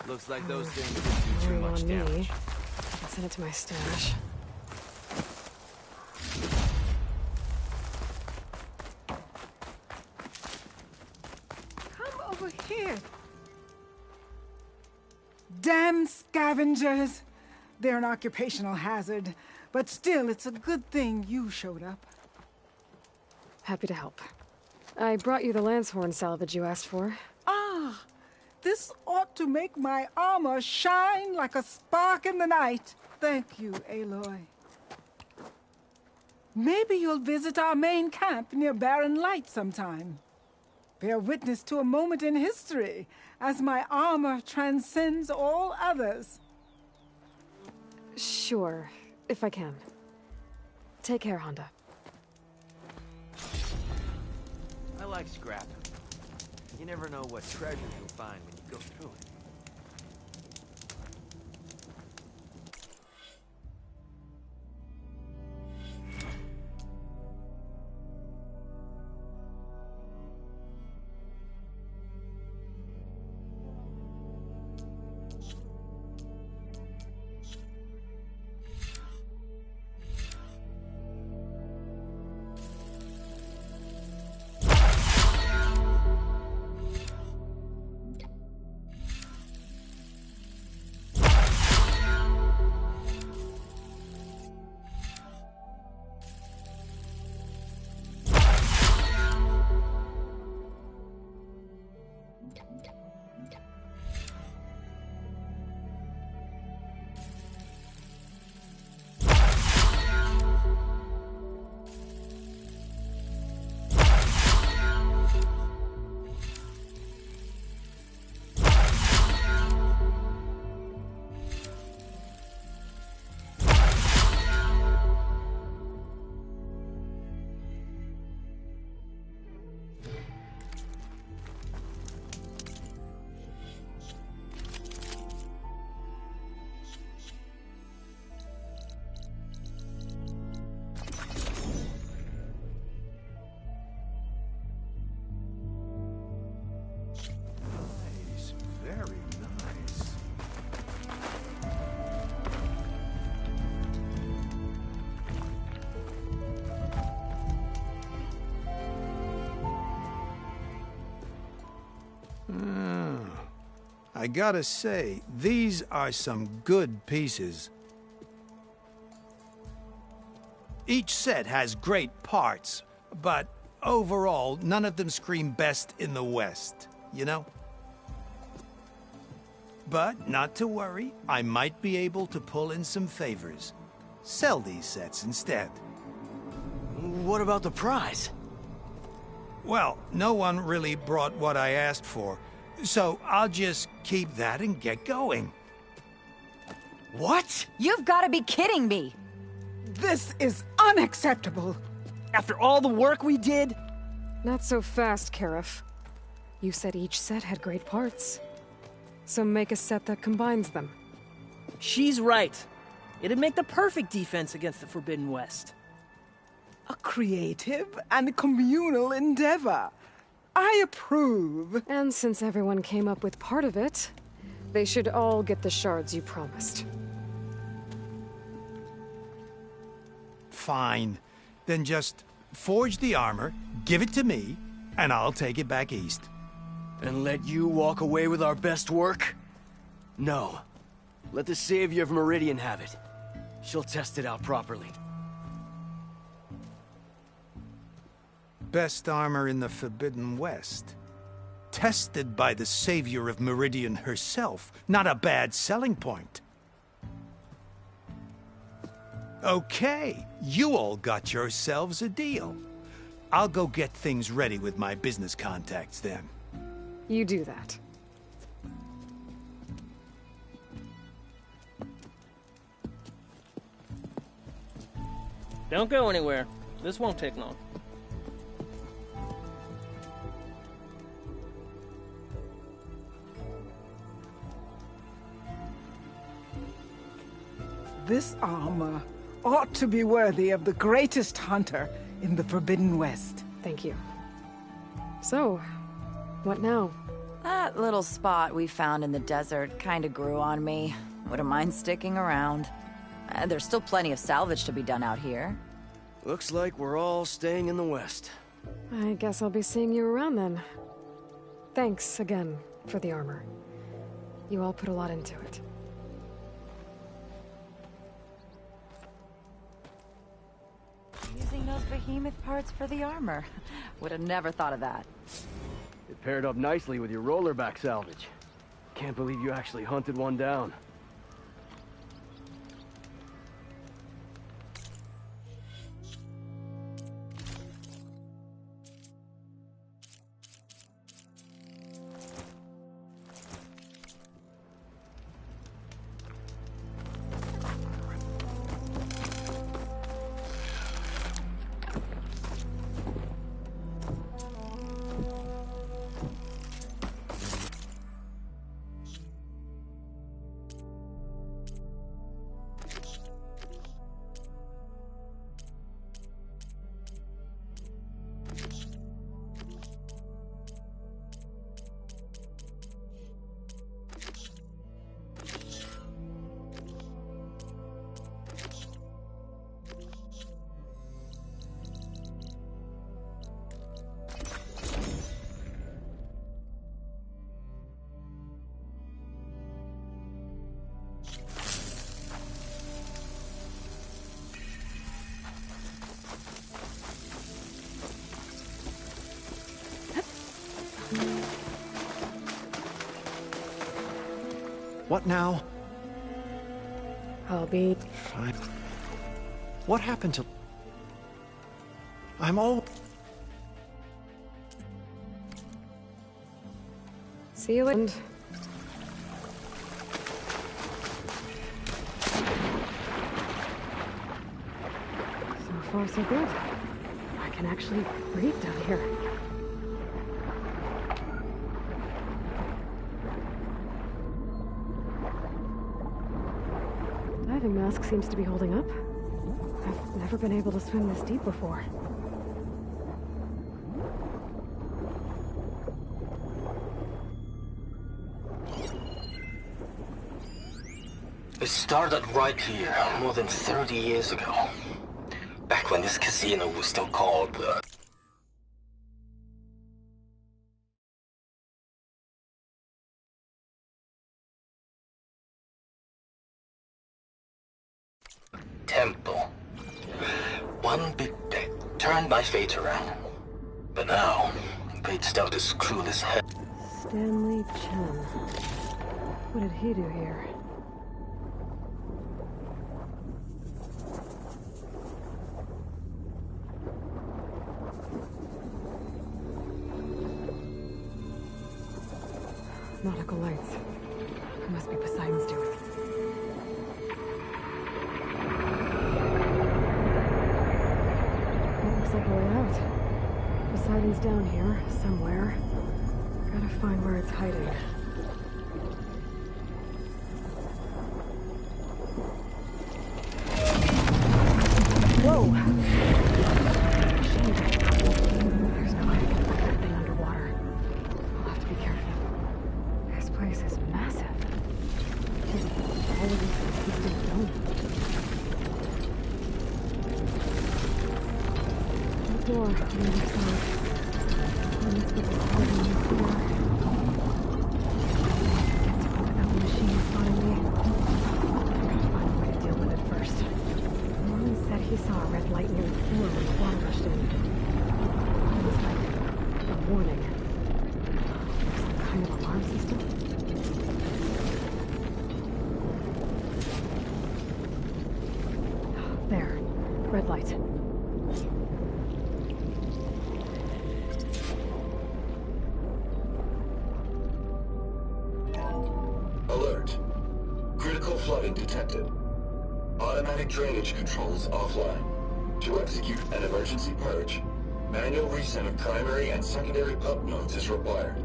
Looks like those things didn't do too much damage. I can send it to my stash. Come over here. Damn scavengers! They're an occupational hazard, but still, it's a good thing you showed up. Happy to help. I brought you the Lancehorn salvage you asked for. Ah! This ought to make my armor shine like a spark in the night. Thank you, Aloy. Maybe you'll visit our main camp near Barren Light sometime. Bear witness to a moment in history as my armor transcends all others. Sure, if I can. Take care, Honda. I like scrapping. You never know what treasure you'll find when you go through it. I gotta say, these are some good pieces. Each set has great parts, but overall, none of them scream best in the West, you know? But not to worry, I might be able to pull in some favors. Sell these sets instead. What about the prize? Well, no one really brought what I asked for, so I'll just keep that and get going. What? You've got to be kidding me! This is unacceptable! After all the work we did? Not so fast, Karif. You said each set had great parts. So make a set that combines them. She's right. It'd make the perfect defense against the Forbidden West. A creative and communal endeavor. I approve. And since everyone came up with part of it, they should all get the shards you promised. Fine. Then just forge the armor, give it to me, and I'll take it back east. And let you walk away with our best work? No. Let the Savior of Meridian have it. She'll test it out properly. Best armor in the Forbidden West. Tested by the Savior of Meridian herself. Not a bad selling point. Okay, you all got yourselves a deal. I'll go get things ready with my business contacts then. You do that. Don't go anywhere. This won't take long. This armor ought to be worthy of the greatest hunter in the Forbidden West. Thank you. So, what now? That little spot we found in the desert kinda grew on me. Wouldn't mind sticking around. There's still plenty of salvage to be done out here. Looks like we're all staying in the West. I guess I'll be seeing you around then. Thanks again for the armor. You all put a lot into it. Using those behemoth parts for the armor. Would have never thought of that. It paired up nicely with your rollerback salvage. Can't believe you actually hunted one down. What now? I'll be fine. What happened to... I'm all... See you later. So far, so good. I can actually breathe down here. Diving mask seems to be holding up. I've never been able to swim this deep before. It started right here, more than 30 years ago. Back when this casino was still called temple. One big bet turned my fate around. But now, fate's dealt as cruel as hell. Stanley Chen. What did he do here? Nautical lights. It must be Poseidon's doing. Looks like a way out. Poseidon's down here, somewhere. Gotta find where it's hiding. Whoa! There's no way I can put that thing underwater. I'll have to be careful. This place is massive. All of this consistent dome. The door on the other side. And it's with the side on the floor. Get to it without the machine spotting me. I gotta find a way to deal with it first. Norman said he saw a red light near the floor when the water rushed in. It was like a warning. Some kind of alarm system? There. Red light. Alert. Critical flooding detected. Automatic drainage controls offline. To execute an emergency purge, manual reset of primary and secondary pump nodes is required.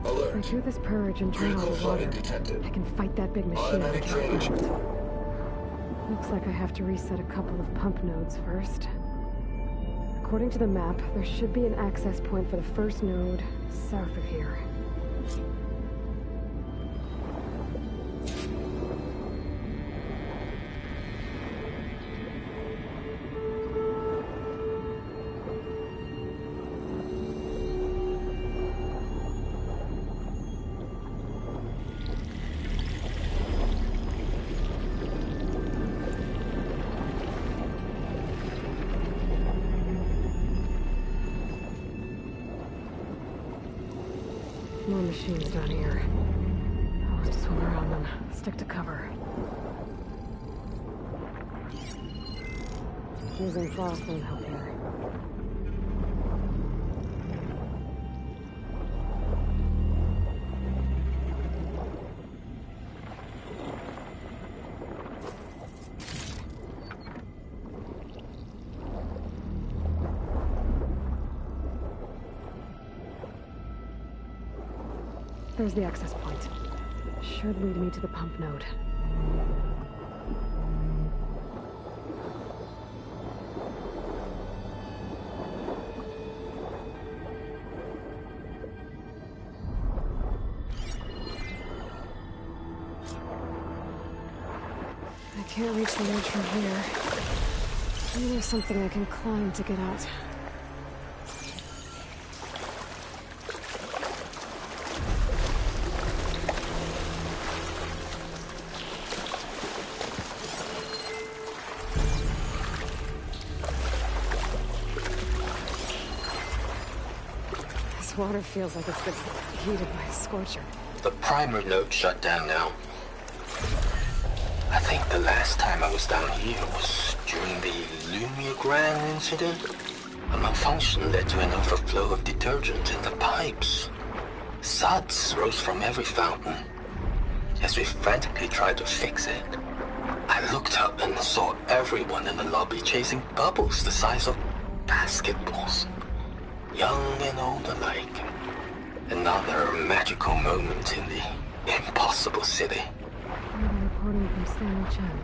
Alert. If I do this purge and turn on the water, I can fight that big machine. Automatic drainage. Looks like I have to reset a couple of pump nodes first. According to the map, there should be an access point for the first node south of here. More machines down here. I'll have to swim around them. Stick to cover. Using frost won't help here. There's the access point. Should lead me to the pump node. I can't reach the ledge from here. Maybe there's something I can climb to get out. Water feels like it's been heated by a scorcher. The primer node shut down now. I think the last time I was down here was during the Lumiagran incident. A malfunction led to an overflow of detergent in the pipes. Suds rose from every fountain. As we frantically tried to fix it, I looked up and saw everyone in the lobby chasing bubbles the size of basketballs. Young and old alike. Another magical moment in the impossible city. I'm reporting from Stanley Chen.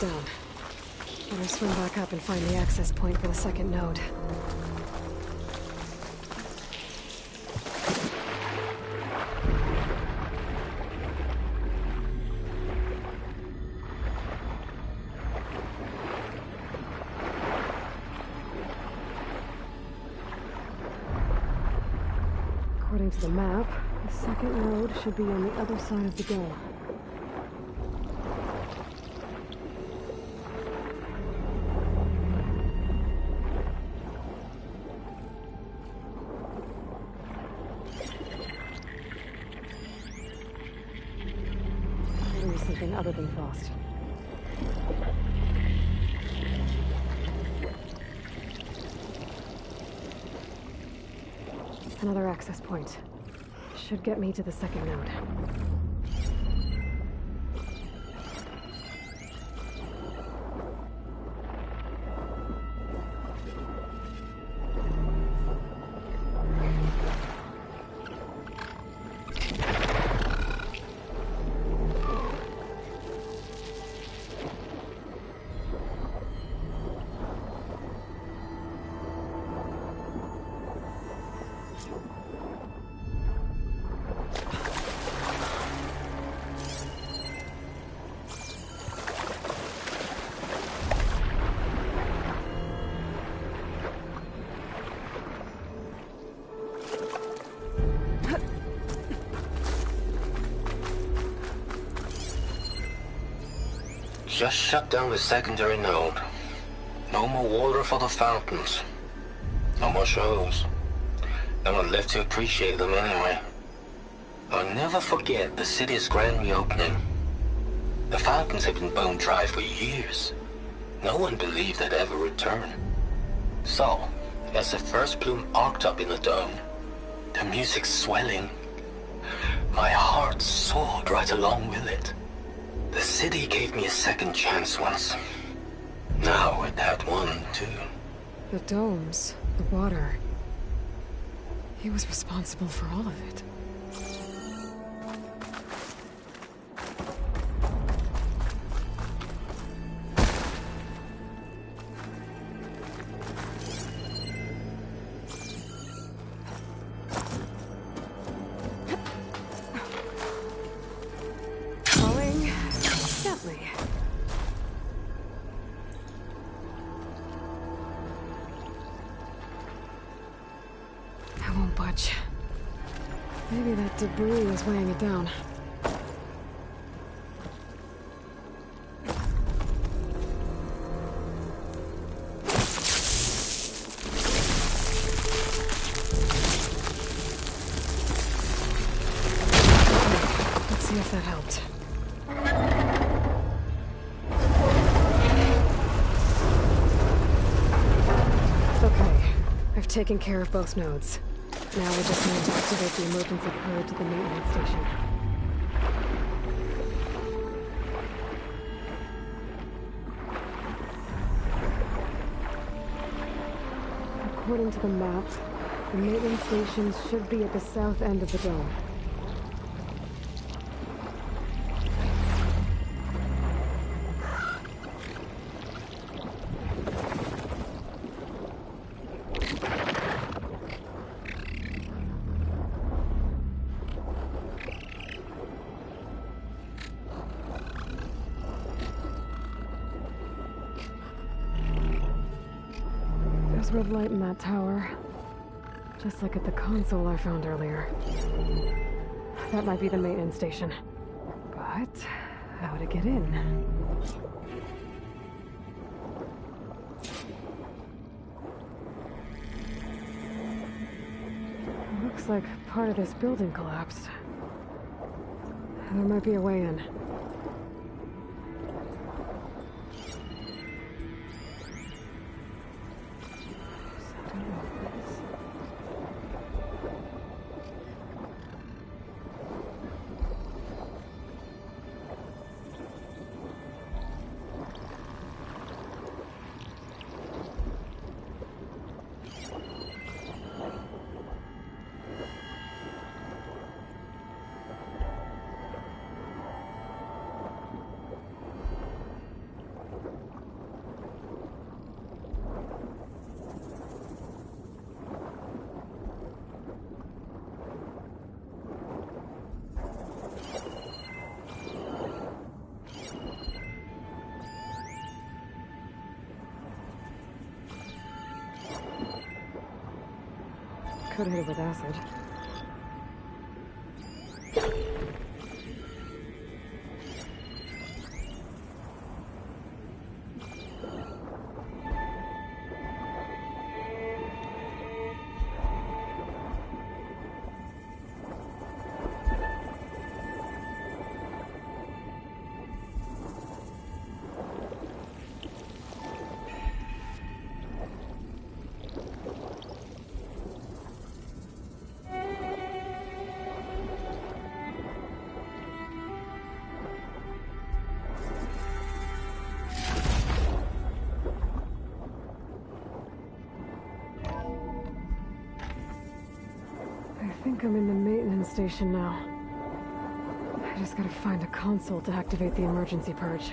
down. Better swing back up and find the access point for the second node. According to the map, the second node should be on the other side of the dome. Maybe something other than frost. Another access point. Should get me to the second node. Just shut down the secondary node. No more water for the fountains. No more shows. No one left to appreciate them anyway. I'll never forget the city's grand reopening. The fountains had been bone dry for years. No one believed they'd ever return. So, as the first bloom arced up in the dome, the music swelling, my heart soared right along with it. The city gave me a second chance once. Now it had one, too. The domes, the water. He was responsible for all of it. Maybe that debris is weighing it down. Let's see if that helped. Okay, I've taken care of both nodes. Now we just need to activate the emergency purge at the maintenance station. According to the map, the maintenance stations should be at the south end of the dome. Red light in that tower. Just like at the console I found earlier. That might be the maintenance station. But how to get in? Looks like part of this building collapsed. There might be a way in. could hit it with acid. I think I'm in the maintenance station now. I just gotta find a console to activate the emergency purge.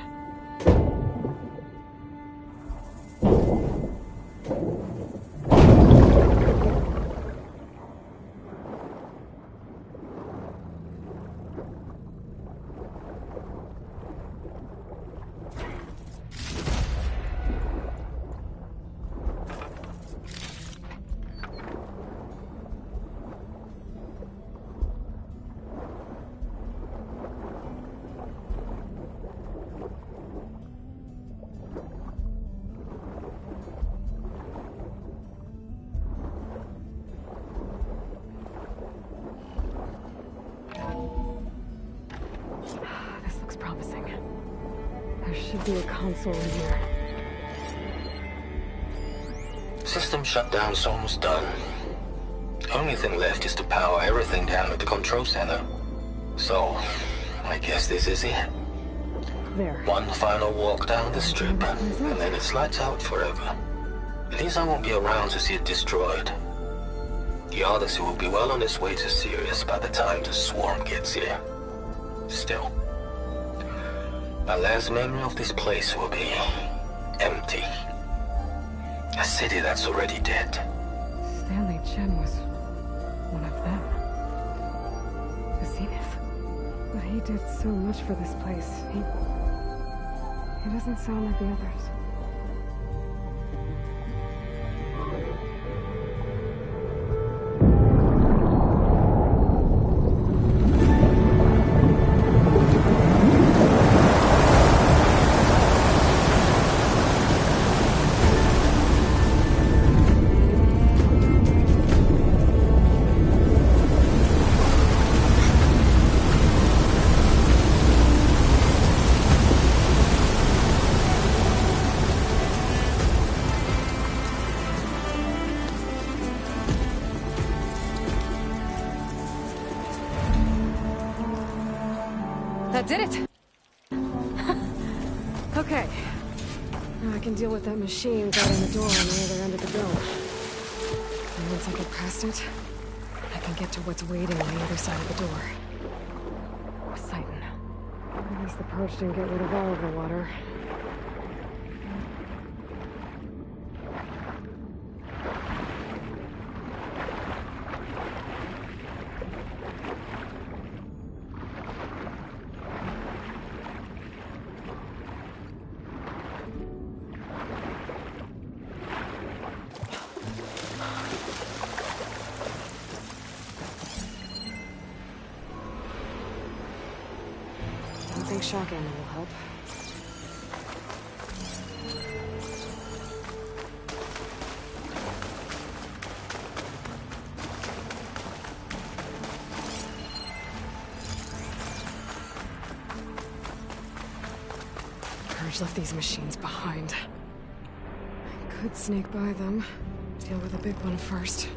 This looks promising. There should be a console in here. System shutdown's almost done. Only thing left is to power everything down at the control center. So, I guess this is it. There. One final walk down the strip, and then it's lights out forever. At least I won't be around to see it destroyed. The Odyssey will be well on its way to Sirius by the time the swarm gets here. Still, my last memory of this place will be empty. A city that's already dead. Stanley Chen was one of them. The Zenith. But he did so much for this place. He doesn't sound like the others. That did it! Okay. Now I can deal with that machine guarding the door on the other end of the dome. And once I get past it, I can get to what's waiting on the other side of the door. Poseidon. At least the purge didn't get rid of all of the water. I think shock ammo will help. Purge left these machines behind. I could sneak by them. Deal with the big one first.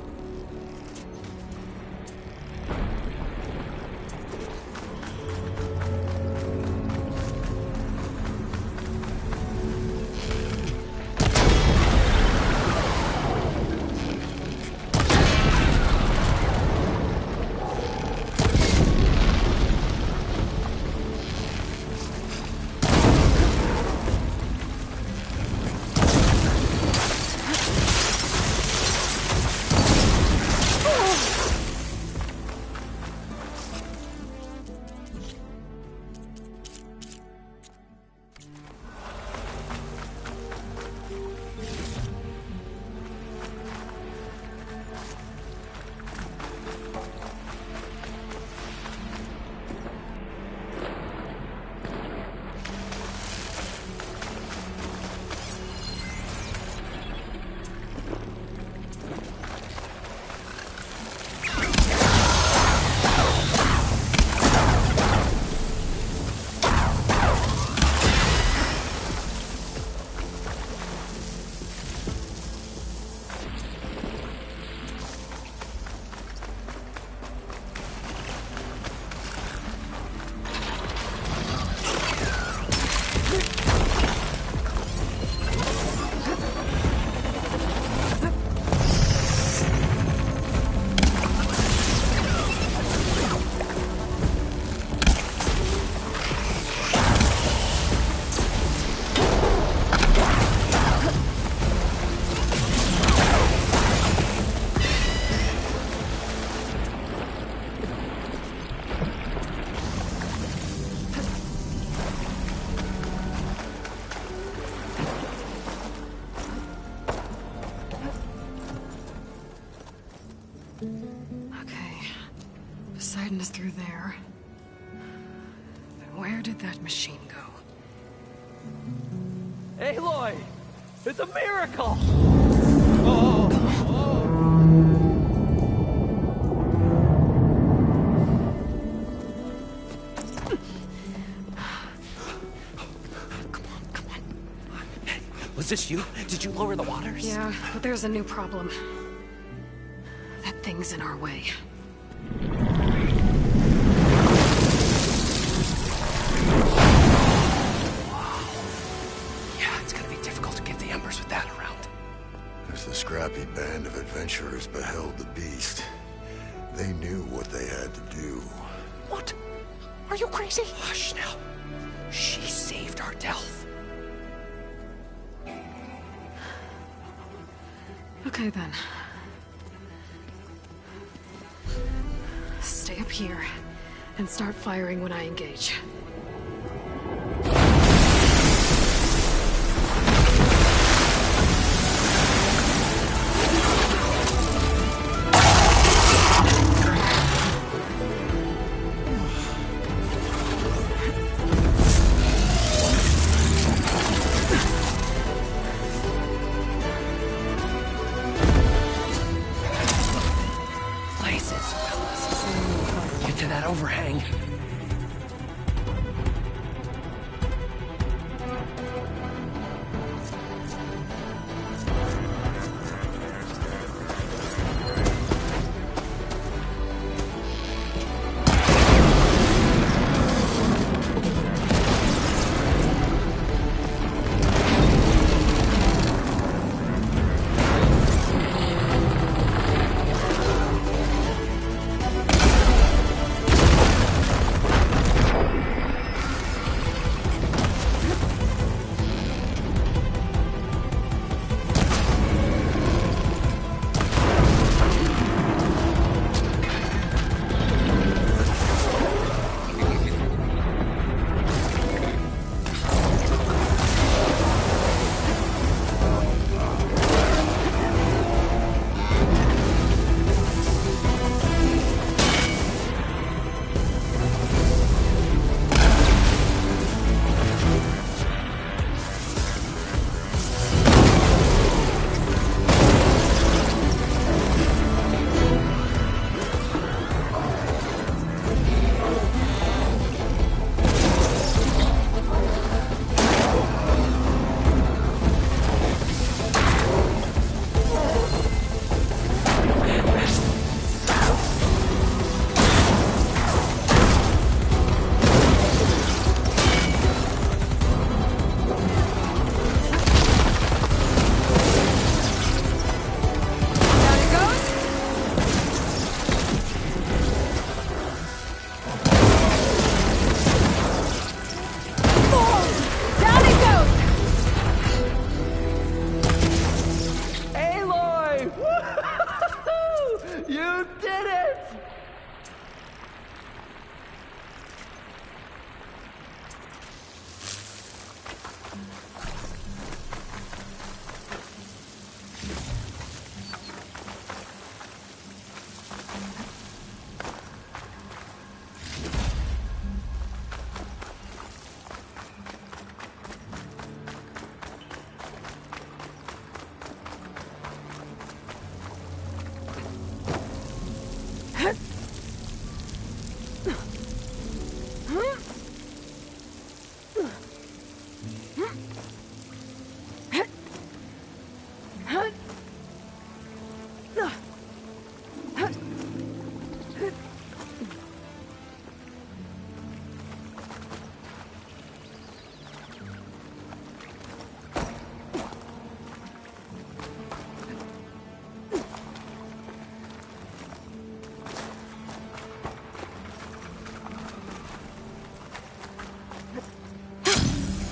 Poseidon is through there. Then where did that machine go? Aloy! It's a miracle! Was this you? Did you lower the waters? Yeah, but there's a new problem. That thing's in our way. Yeah, it's gonna be difficult to get the embers with that around. As the scrappy band of adventurers beheld the beast, they knew what they had to do. What? Are you crazy? Hush now. She saved our Delph. Okay then. Stay up here and start firing when I engage. Get to that overhang.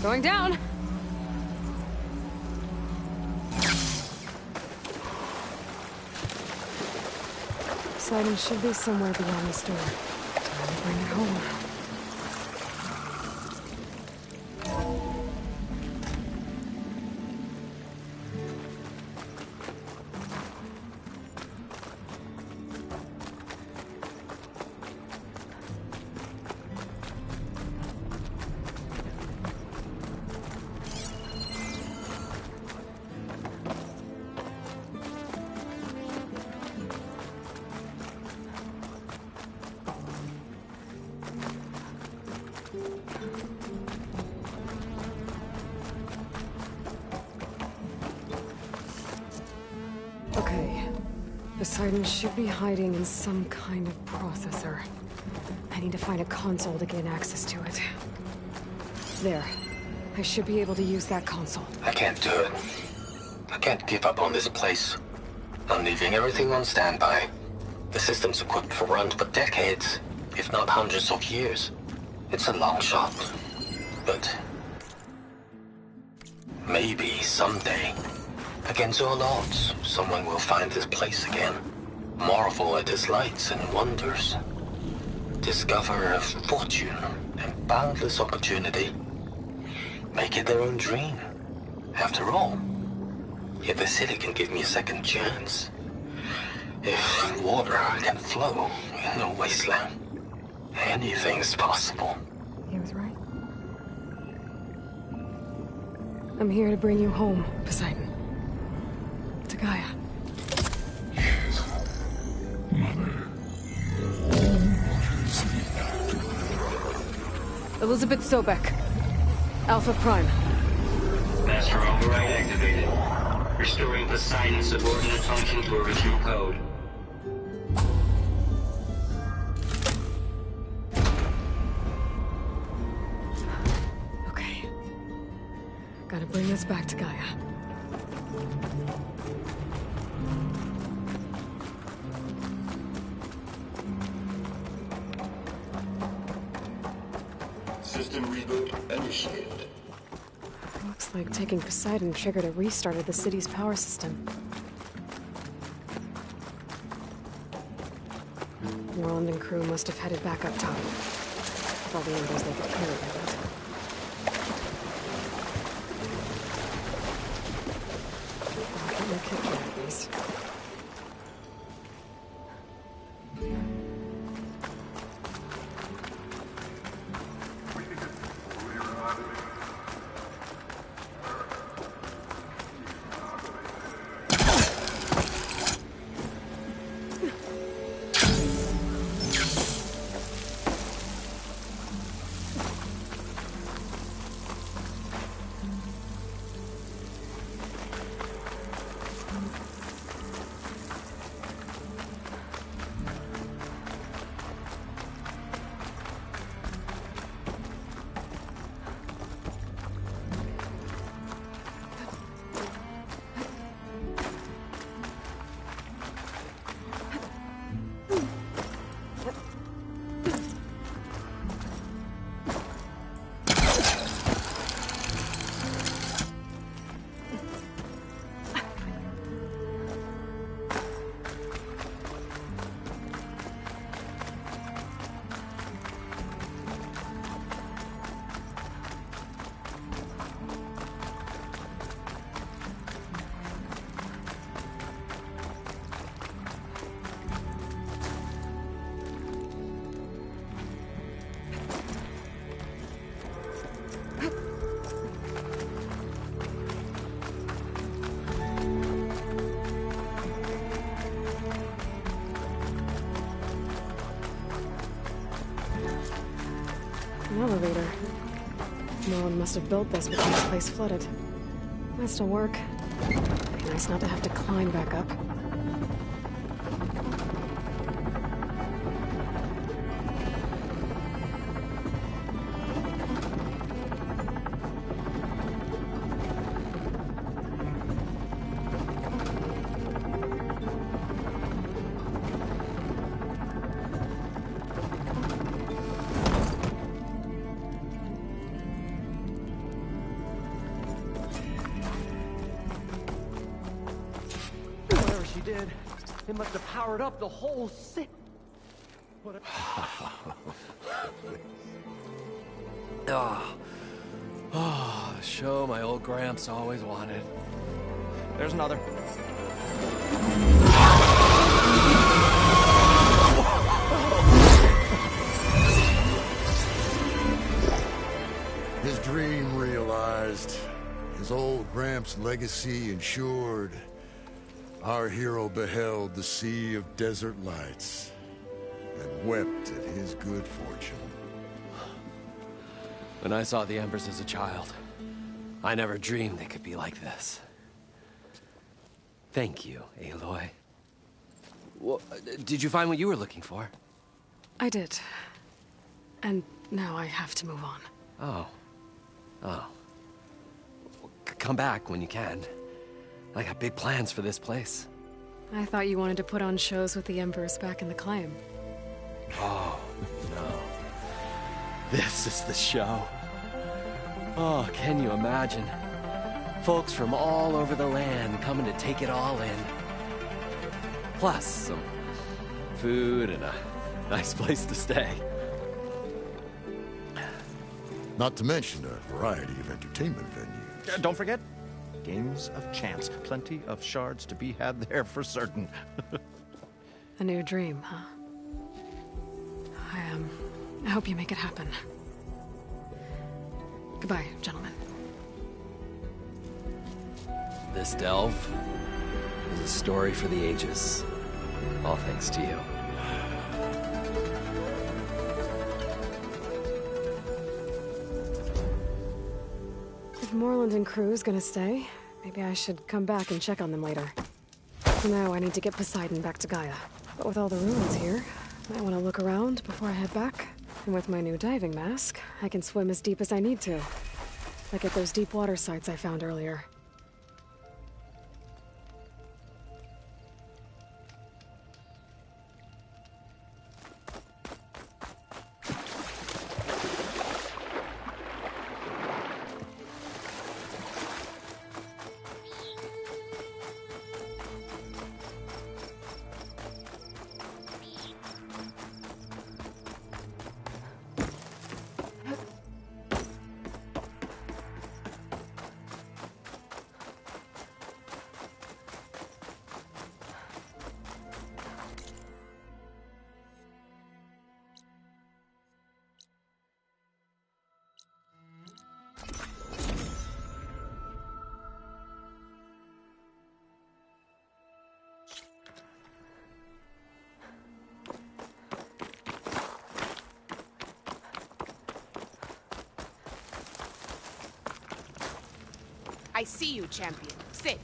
Going down. Poseidon should be somewhere beyond this door. Time to bring it home. Okay. Poseidon should be hiding in some kind of processor. I need to find a console to gain access to it. There. I should be able to use that console. I can't do it. I can't give up on this place. I'm leaving everything on standby. The system's equipped for runs for decades, if not hundreds of years. It's a long shot, but maybe someday, against all odds, someone will find this place again, marvel at its lights and wonders, discover a fortune and boundless opportunity, make it their own dream. After all, if the city can give me a second chance, if water can flow in a wasteland, anything's possible. He was right. I'm here to bring you home, Poseidon. To Gaia. Elizabeth Sobek. Alpha Prime. Master override activated. Restoring Poseidon's subordinate function to original code. Okay. Gotta bring this back to Gaia. System reboot initiated. Looks like taking Poseidon triggered a restart of the city's power system. Roland and crew must have headed back up top. With all the embers they could clear with it. Let me kick care of these. An elevator. No one must have built this before the place flooded. Might still work. Be nice not to have to climb back up. Did. It must have powered up the whole city. The show my old Gramps always wanted. There's another. His dream realized. His old Gramps' legacy ensured. Our hero beheld the sea of desert lights and wept at his good fortune. When I saw the Embers as a child, I never dreamed they could be like this. Thank you, Aloy. Well, did you find what you were looking for? I did. And now I have to move on. Oh. Oh. Well, come back when you can. I got big plans for this place. I thought you wanted to put on shows with the Embers back in the claim. Oh, no. This is the show. Oh, can you imagine? Folks from all over the land coming to take it all in. Plus, some food and a nice place to stay. Not to mention a variety of entertainment venues. Don't forget, games of chance. Plenty of shards to be had there for certain. A new dream, huh? I hope you make it happen. Goodbye, gentlemen. This delve is a story for the ages. All thanks to you. If Moreland and crew's gonna stay, maybe I should come back and check on them later. For now, I need to get Poseidon back to Gaia. But with all the ruins here, I might want to look around before I head back. And with my new diving mask, I can swim as deep as I need to. Like at those deep water sites I found earlier. I see you, champion. Sit.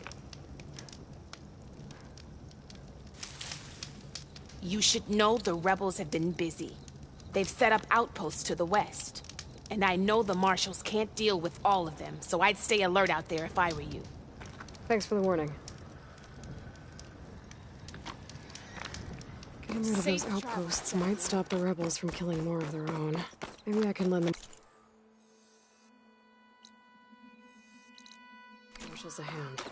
You should know the rebels have been busy. They've set up outposts to the west. And I know the marshals can't deal with all of them, so I'd stay alert out there if I were you. Thanks for the warning. Getting rid of those outposts might stop the rebels from killing more of their own. Maybe I can lend them marshals a hand.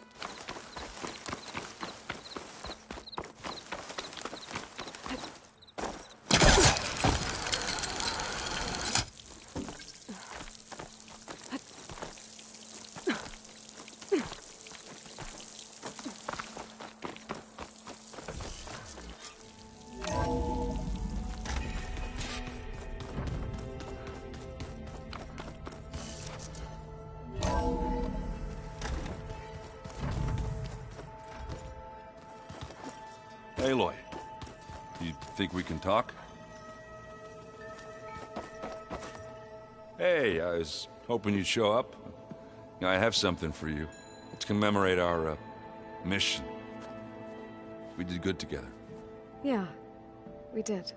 Aloy, you think we can talk? Hey, I was hoping you'd show up. I have something for you. To commemorate our, mission. We did good together. Yeah, we did.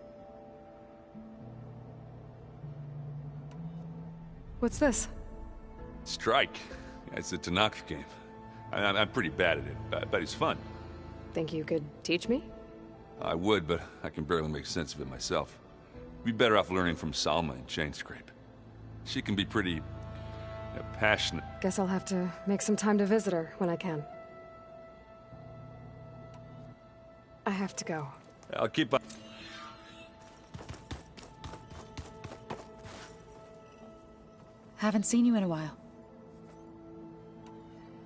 What's this? Strike. It's a Tanaka game. I'm pretty bad at it, but it's fun. Think you could teach me? I would, but I can barely make sense of it myself. We'd be better off learning from Salma and Chainscrape. She can be pretty passionate. Guess I'll have to make some time to visit her when I can. I have to go. I'll keep up. Haven't seen you in a while.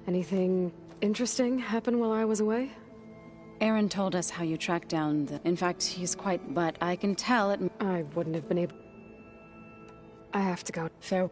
Anything interesting happen while I was away? Aaron told us how you tracked down the... In fact, he's quite... But I can tell it... I wouldn't have been able... I have to go. Fair...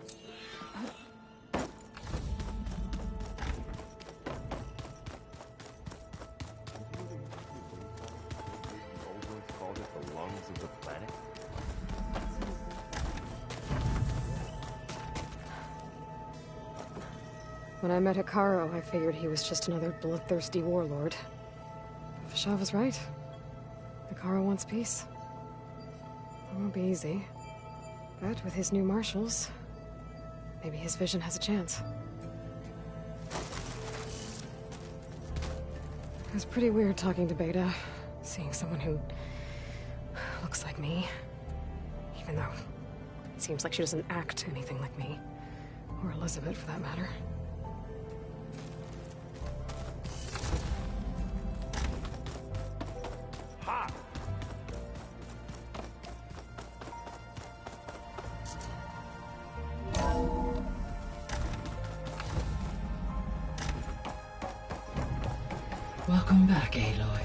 When I met Hikaru, I figured he was just another bloodthirsty warlord. Fashaw was right. Hikaru wants peace. It won't be easy. But with his new marshals, maybe his vision has a chance. It was pretty weird talking to Beta, seeing someone who looks like me. Even though it seems like she doesn't act anything like me. Or Elizabeth, for that matter. Ha! Welcome back, Aloy.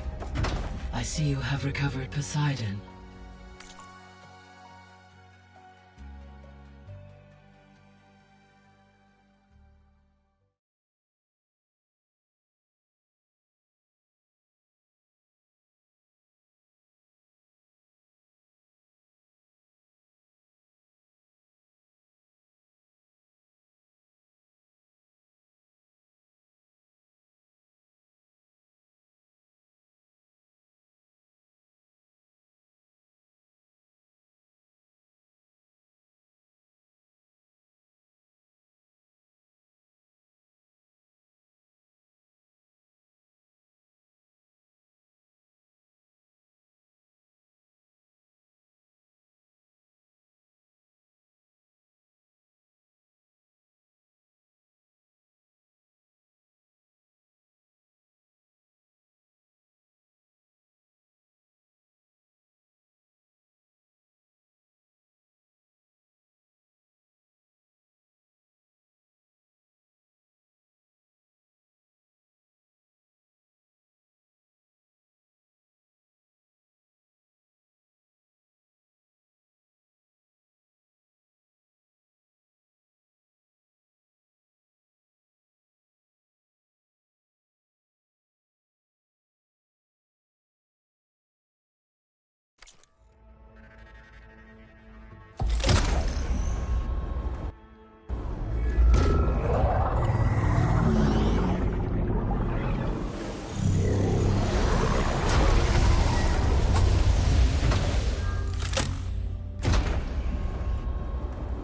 I see you have recovered Poseidon.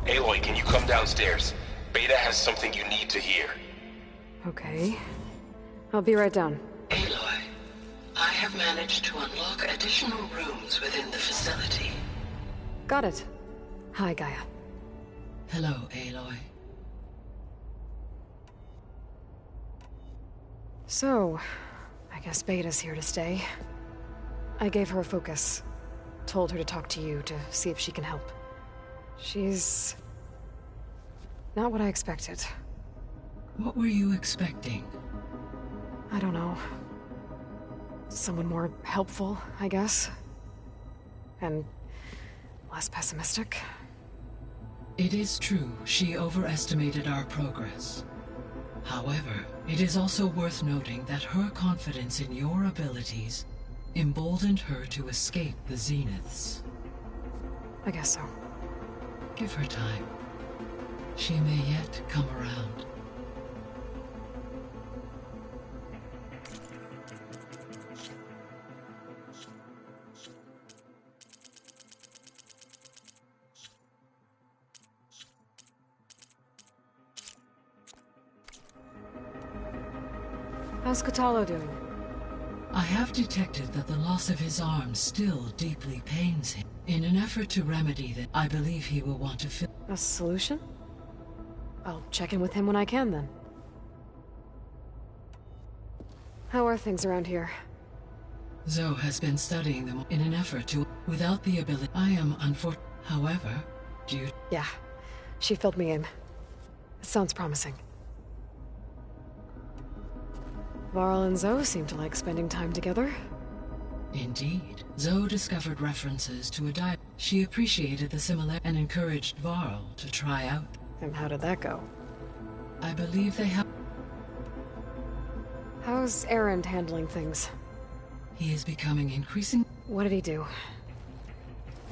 Aloy, can you come downstairs? Beta has something you need to hear. Okay. I'll be right down. Aloy, I have managed to unlock additional rooms within the facility. Got it. Hi, Gaia. Hello, Aloy. So, I guess Beta's here to stay. I gave her a focus. Told her to talk to you to see if she can help. She's not what I expected. What were you expecting? I don't know. Someone more helpful, I guess. And less pessimistic. It is true, she overestimated our progress. However, it is also worth noting that her confidence in your abilities emboldened her to escape the Zeniths. I guess so. Give her time. She may yet come around. How's Kotallo doing? I have detected that the loss of his arm still deeply pains him. In an effort to remedy that, I believe he will want to fill... A solution? I'll check in with him when I can, then. How are things around here? Zoe has been studying them in an effort to... Without the ability... I am unfortunate. However, do you... Yeah. She filled me in. It sounds promising. Varl and Zoe seem to like spending time together. Indeed. Zoe discovered references to a diet. She appreciated the similarity and encouraged Varl to try out. And how did that go? I believe they have... How's Erend handling things? He is becoming increasing... What did he do?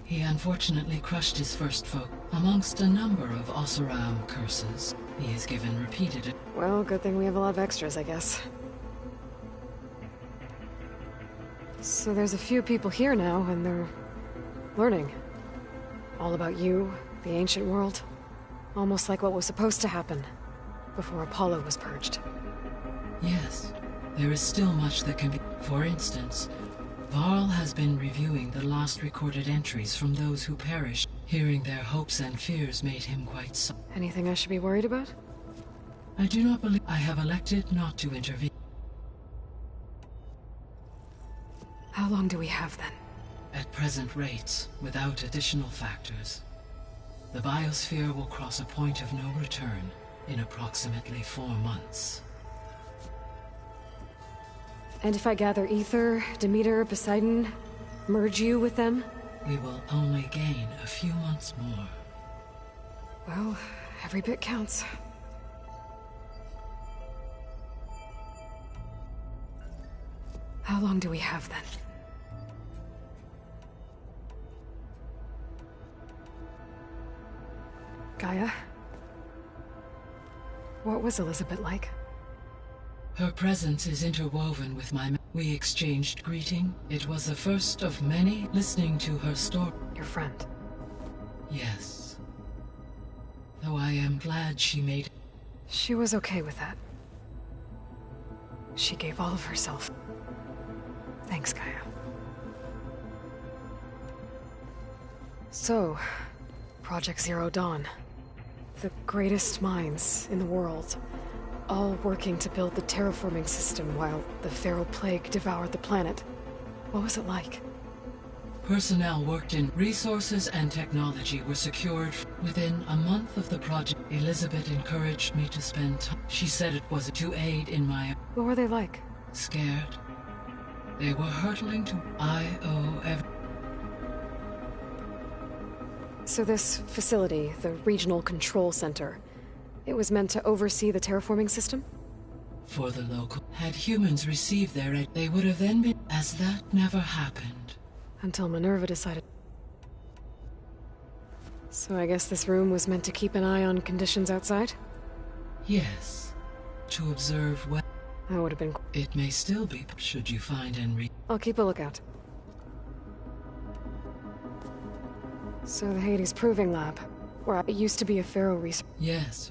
He unfortunately crushed his first foe amongst a number of Oseram curses. He is given repeated... Well, good thing we have a lot of extras, I guess. So there's a few people here now, and they're... learning. All about you, the ancient world. Almost like what was supposed to happen, before Apollo was purged. Yes, there is still much that can be... For instance, Varl has been reviewing the last recorded entries from those who perished. Hearing their hopes and fears made him quite so... Anything I should be worried about? I do not believe... I have elected not to intervene. How long do we have, then? At present rates, without additional factors, the biosphere will cross a point of no return in approximately 4 months. And if I gather Ether, Demeter, Poseidon, merge you with them? We will only gain a few months more. Well, every bit counts. How long do we have, then? Gaia? What was Elizabeth like? Her presence is interwoven with my... We exchanged greeting. It was the first of many listening to her story. Your friend? Yes. Though I am glad she made... She was okay with that. She gave all of herself. Thanks, Gaia. So, Project Zero Dawn. The greatest minds in the world, all working to build the terraforming system while the Pharaoh Plague devoured the planet. What was it like? Personnel worked in resources and technology were secured within a month of the project. Elizabeth encouraged me to spend time. She said it was to aid in my... What were they like? Scared. They were hurtling to... I owe every... So this facility, the Regional Control Center, it was meant to oversee the terraforming system? For the local... Had humans received their aid, they would have then been... As that never happened. Until Minerva decided... So I guess this room was meant to keep an eye on conditions outside? Yes. To observe what... That would have been... It may still be, should you find and read... I'll keep a lookout. So the Hades Proving Lab, where it used to be a Pharaoh research... Yes.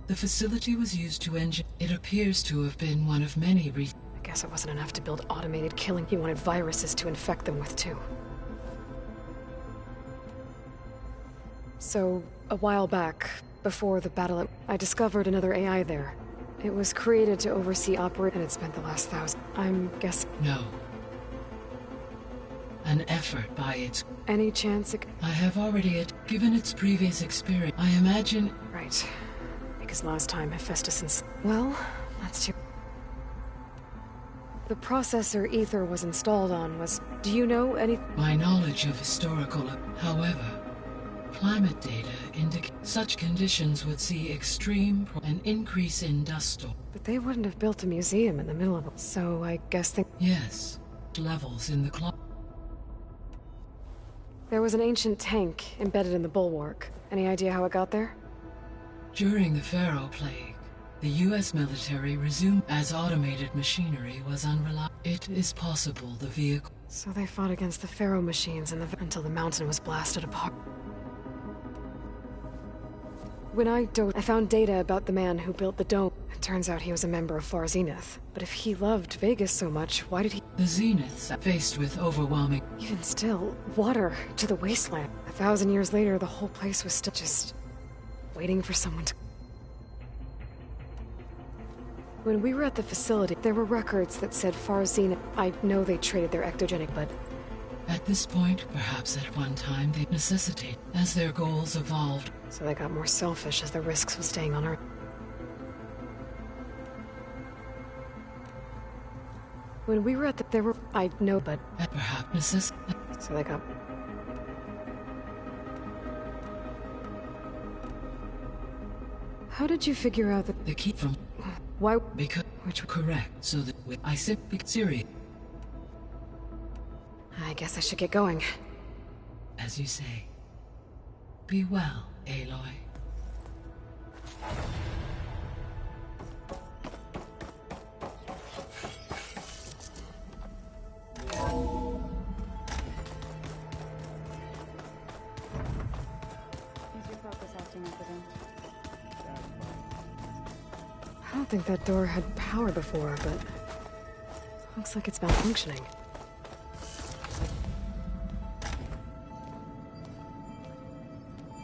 The facility was used to engine... It appears to have been one of many I guess it wasn't enough to build automated killing. He wanted viruses to infect them with, too. So, a while back, before the battle, I discovered another AI there. It was created to oversee operate, and it spent the last 1,000. I'm guessing... No. An effort by its... Any chance it... I have already given its previous experience. I imagine... Right. Because last time Hephaestus and... Well, let's do... The processor Ether was installed on was... Do you know any... My knowledge of historical... However, climate data indicate such conditions would see an increase in dust storm. But they wouldn't have built a museum in the middle of it, so I guess they... Yes. Levels in the clock. There was an ancient tank embedded in the bulwark. Any idea how it got there? During the Pharaoh Plague, the U.S. military resumed as automated machinery was unreliable. It is possible the vehicle... So they fought against the Pharaoh machines until the mountain was blasted apart. When I found data about the man who built the dome. It turns out he was a member of Far Zenith. But if he loved Vegas so much, why did he... The Zeniths, faced with overwhelming... Even still, water to the wasteland. 1,000 years later, the whole place was still just... waiting for someone to... When we were at the facility, there were records that said Far Zenith... I know they traded their ectogenic, but... At this point, perhaps at one time, they necessitate, as their goals evolved. So they got more selfish as the risks of staying on Earth. When we were at the... There were... I know, but... Perhaps necessitate... So they got... How did you figure out that... The key from... Why... Because... Which were correct, so that... I simply... Serious. I guess I should get going. As you say. Be well, Aloy. don't think that door had power before, but looks like it's malfunctioning.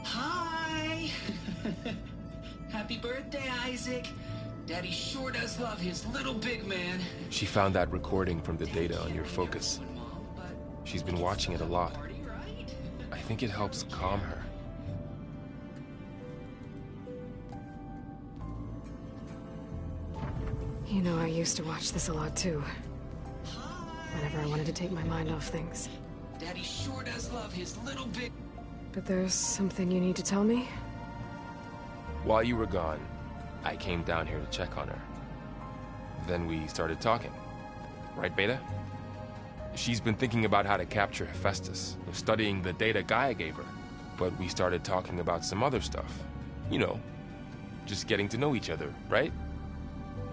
Hi! Happy birthday, Isaac. Daddy sure does love his little big man. She found that recording from the data on your focus. She's been watching it a lot. I think it helps calm her. You know, I used to watch this a lot too. Whenever I wanted to take my mind off things. Daddy sure does love his little big... But there's something you need to tell me? While you were gone, I came down here to check on her. Then we started talking. Right, Beta? She's been thinking about how to capture Hephaestus, studying the data Gaia gave her. But we started talking about some other stuff. You know, just getting to know each other, right?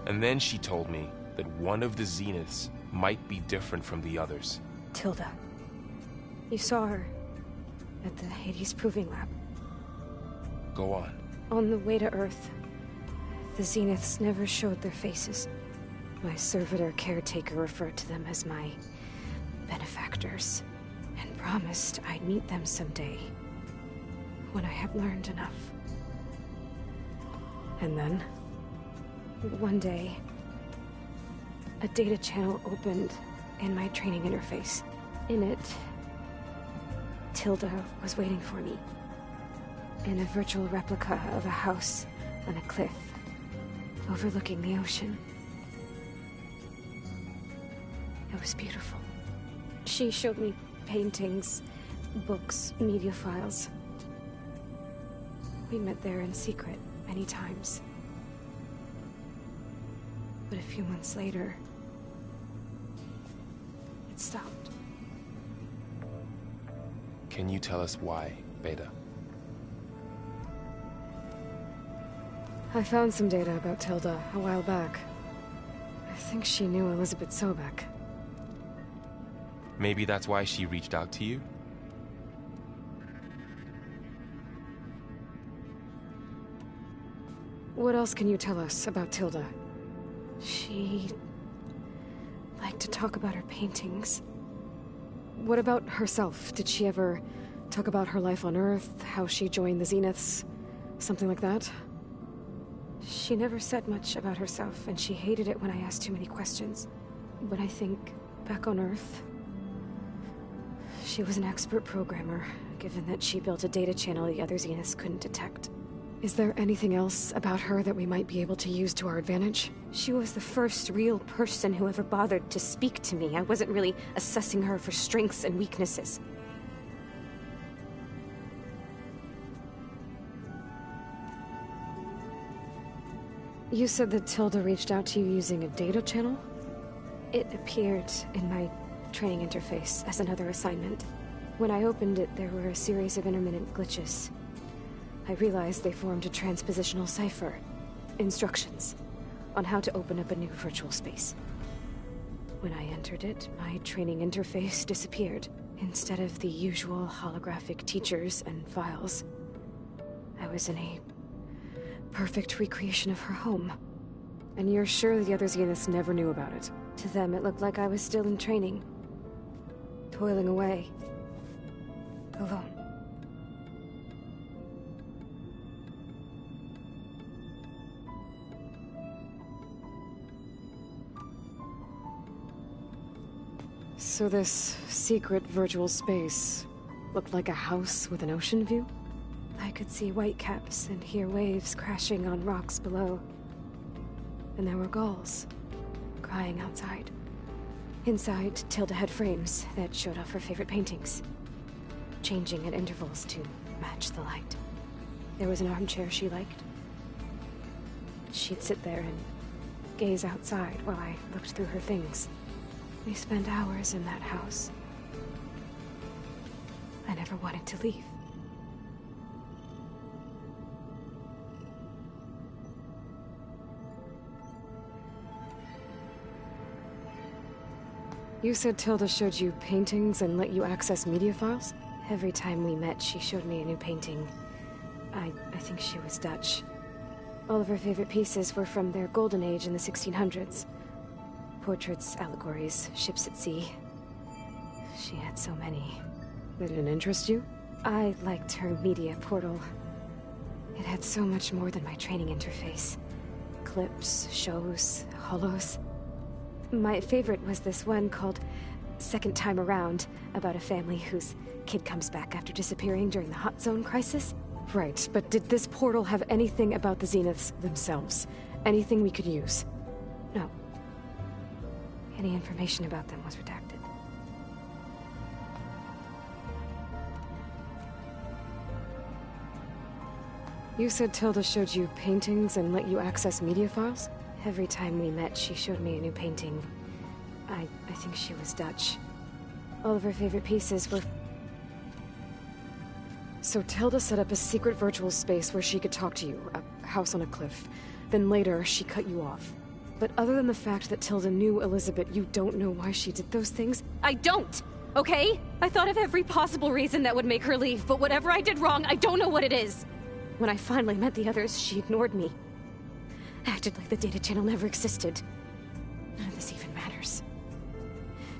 And then she told me that one of the Zeniths might be different from the others. Tilda. You saw her at the Hades Proving Lab. Go on. On the way to Earth, the Zeniths never showed their faces. My servitor caretaker referred to them as my benefactors, and promised I'd meet them someday, when I have learned enough. And then? One day, a data channel opened in my training interface. In it, Tilda was waiting for me, in a virtual replica of a house on a cliff, overlooking the ocean. It was beautiful. She showed me paintings, books, media files. We met there in secret many times. But a few months later, it stopped. Can you tell us why, Beta? I found some data about Tilda a while back. I think she knew Elizabeth Sobek. Maybe that's why she reached out to you? What else can you tell us about Tilda? She liked to talk about her paintings. What about herself? Did she ever talk about her life on Earth, how she joined the Zeniths, something like that? She never said much about herself, and she hated it when I asked too many questions. But I think, back on Earth, she was an expert programmer, given that she built a data channel the other Zeniths couldn't detect. Is there anything else about her that we might be able to use to our advantage? She was the first real person who ever bothered to speak to me. I wasn't really assessing her for strengths and weaknesses. You said that Tilda reached out to you using a data channel? It appeared in my training interface as another assignment. When I opened it, there were a series of intermittent glitches. I realized they formed a transpositional cipher. Instructions on how to open up a new virtual space. When I entered it, my training interface disappeared. Instead of the usual holographic teachers and files, I was in a perfect recreation of her home. And you're sure the other Zeniths never knew about it? To them, it looked like I was still in training. Toiling away. Alone. So this secret virtual space looked like a house with an ocean view? I could see whitecaps and hear waves crashing on rocks below. And there were gulls crying outside. Inside, Tilda had frames that showed off her favorite paintings, changing at intervals to match the light. There was an armchair she liked. She'd sit there and gaze outside while I looked through her things. We spent hours in that house. I never wanted to leave. You said Tilda showed you paintings and let you access media files? Every time we met, she showed me a new painting. I think she was Dutch. All of her favorite pieces were from their golden age in the 1600s. Portraits, allegories, ships at sea. She had so many. They didn't interest you? I liked her media portal. It had so much more than my training interface. Clips, shows, holos. My favorite was this one called Second Time Around, about a family whose kid comes back after disappearing during the Hot Zone crisis. Right, but did this portal have anything about the Zeniths themselves? Anything we could use? No. Any information about them was redacted. You said Tilda showed you paintings and let you access media files? Every time we met, she showed me a new painting. I think she was Dutch. All of her favorite pieces were... So Tilda set up a secret virtual space where she could talk to you, a house on a cliff. Then later, she cut you off. But other than the fact that Tilda knew Elizabeth, you don't know why she did those things? I don't! Okay? I thought of every possible reason that would make her leave, but whatever I did wrong, I don't know what it is. When I finally met the others, she ignored me. Acted like the data channel never existed. None of this even matters.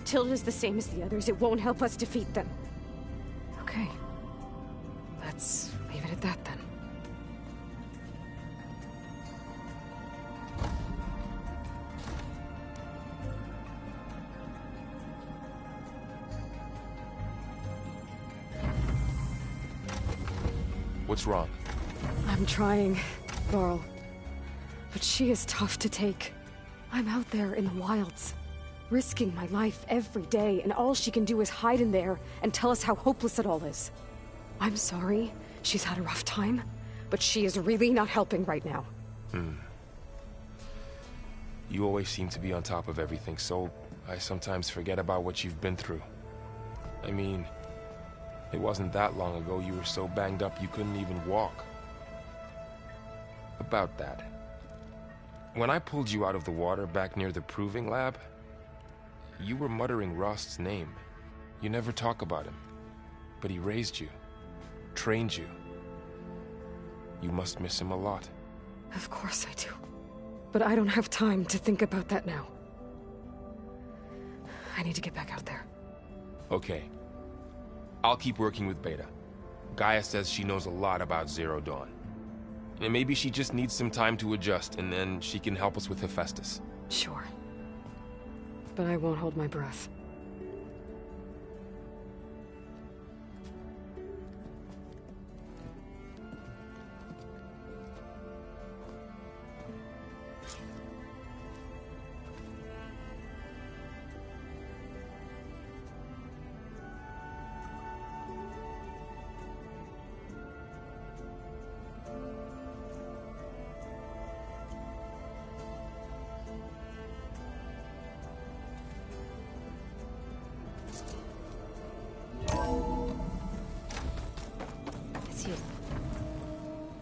Tilda's the same as the others. It won't help us defeat them. Okay. Let's leave it at that, then. What's wrong? I'm trying, Varl. But she is tough to take. I'm out there in the wilds, risking my life every day, and all she can do is hide in there and tell us how hopeless it all is. I'm sorry, she's had a rough time, but she is really not helping right now. You always seem to be on top of everything, so I sometimes forget about what you've been through. I mean, it wasn't that long ago you were so banged up you couldn't even walk. About that. When I pulled you out of the water back near the proving lab, you were muttering Rost's name. You never talk about him, but he raised you, trained you. You must miss him a lot. Of course I do. But I don't have time to think about that now. I need to get back out there. Okay. I'll keep working with Beta. Gaia says she knows a lot about Zero Dawn. And maybe she just needs some time to adjust, and then she can help us with Hephaestus. Sure. But I won't hold my breath.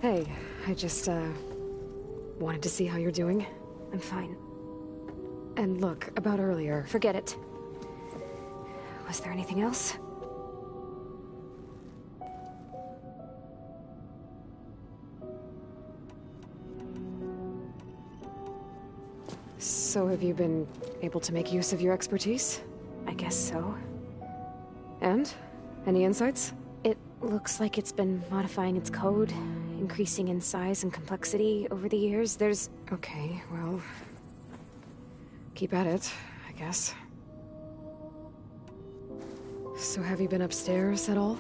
Hey, I just, wanted to see how you're doing. I'm fine. And look, about earlier. Forget it. Was there anything else? So have you been able to make use of your expertise? I guess so. And? Any insights? It looks like it's been modifying its code, increasing in size and complexity over the years. There's... Okay, well... keep at it, I guess. So have you been upstairs at all?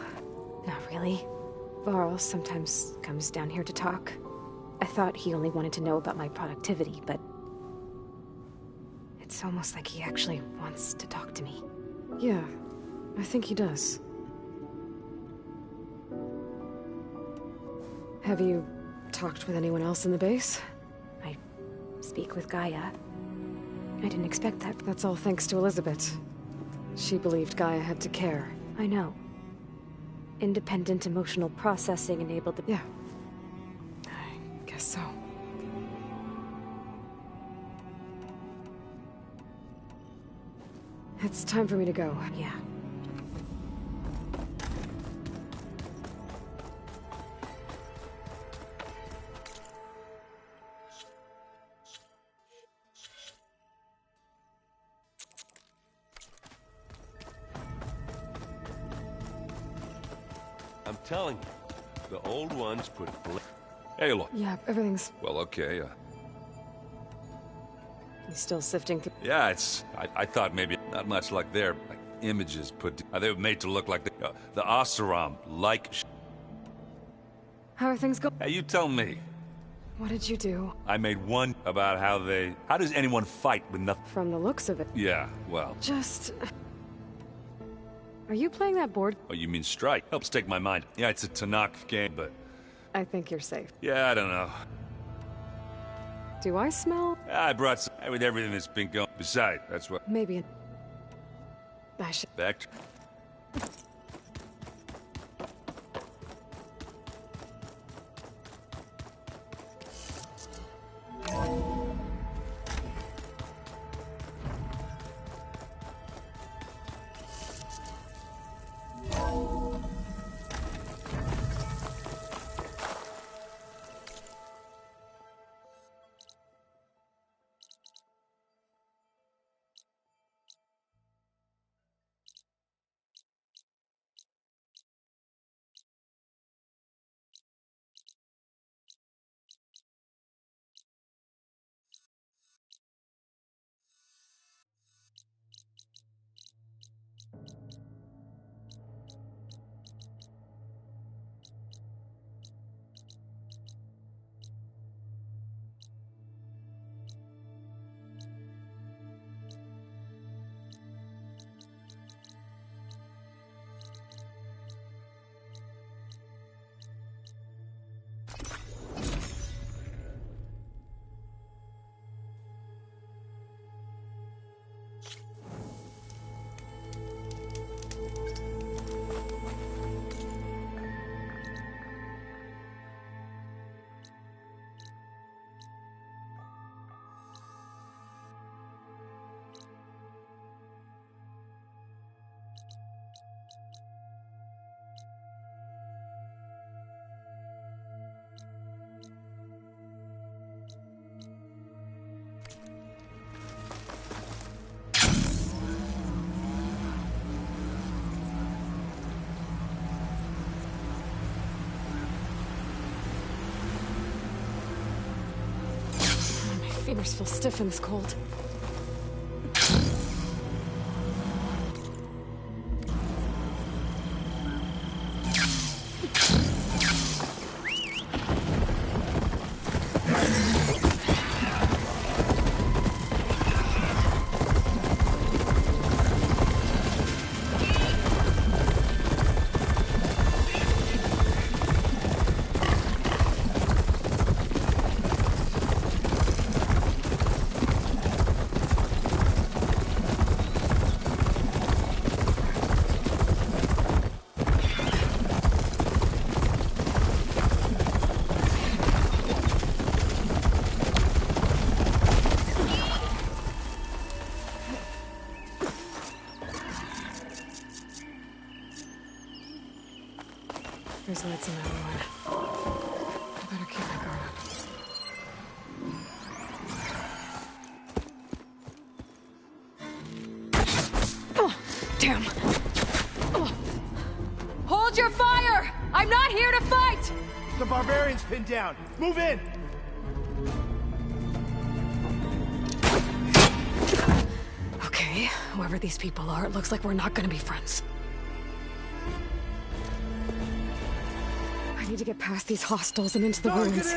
Not really. Varl sometimes comes down here to talk. I thought he only wanted to know about my productivity, but... it's almost like he actually wants to talk to me. Yeah, I think he does. Have you talked with anyone else in the base? I speak with Gaia. I didn't expect that. That's all thanks to Elizabeth. She believed Gaia had to care. I know. Independent emotional processing enabled the... Yeah. I guess so. It's time for me to go. Yeah. telling you. The old ones put... Hey, look. Yeah, everything's... Well, okay, He's still sifting through... Yeah, it's... I thought maybe not much like their images put... they were made to look like the Oseram, like... How are things going? Hey, you tell me. What did you do? I made one about how they... How does anyone fight with nothing? From the looks of it. Yeah, well... Just... Are you playing that board? Oh, you mean Strike? Helps take my mind. Yeah, it's a Tanakh game, but... I think you're safe. Yeah, I don't know. Do I smell? I brought some... with everything that's been going... Besides, that's what... Maybe... I should... Back... Fingers feel stiff in this cold. There's lights in that one. I better keep my guard up. Oh, damn. Oh. Hold your fire! I'm not here to fight! The barbarian's pinned down. Move in! Okay, whoever these people are, it looks like we're not gonna be friends. I need to get past these hostiles and into the ruins.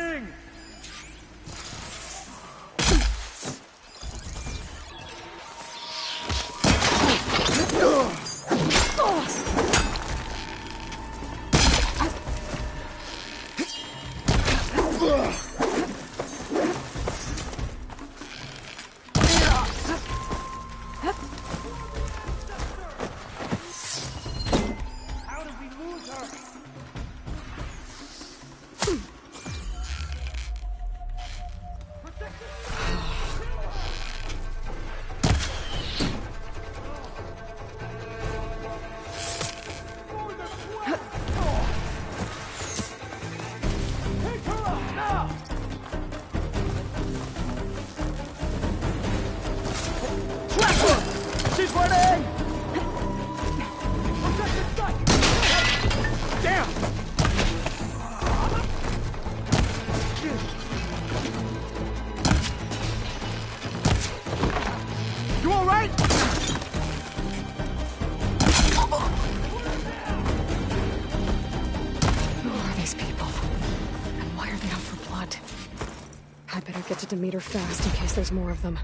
get to Demeter fast in case there's more of them.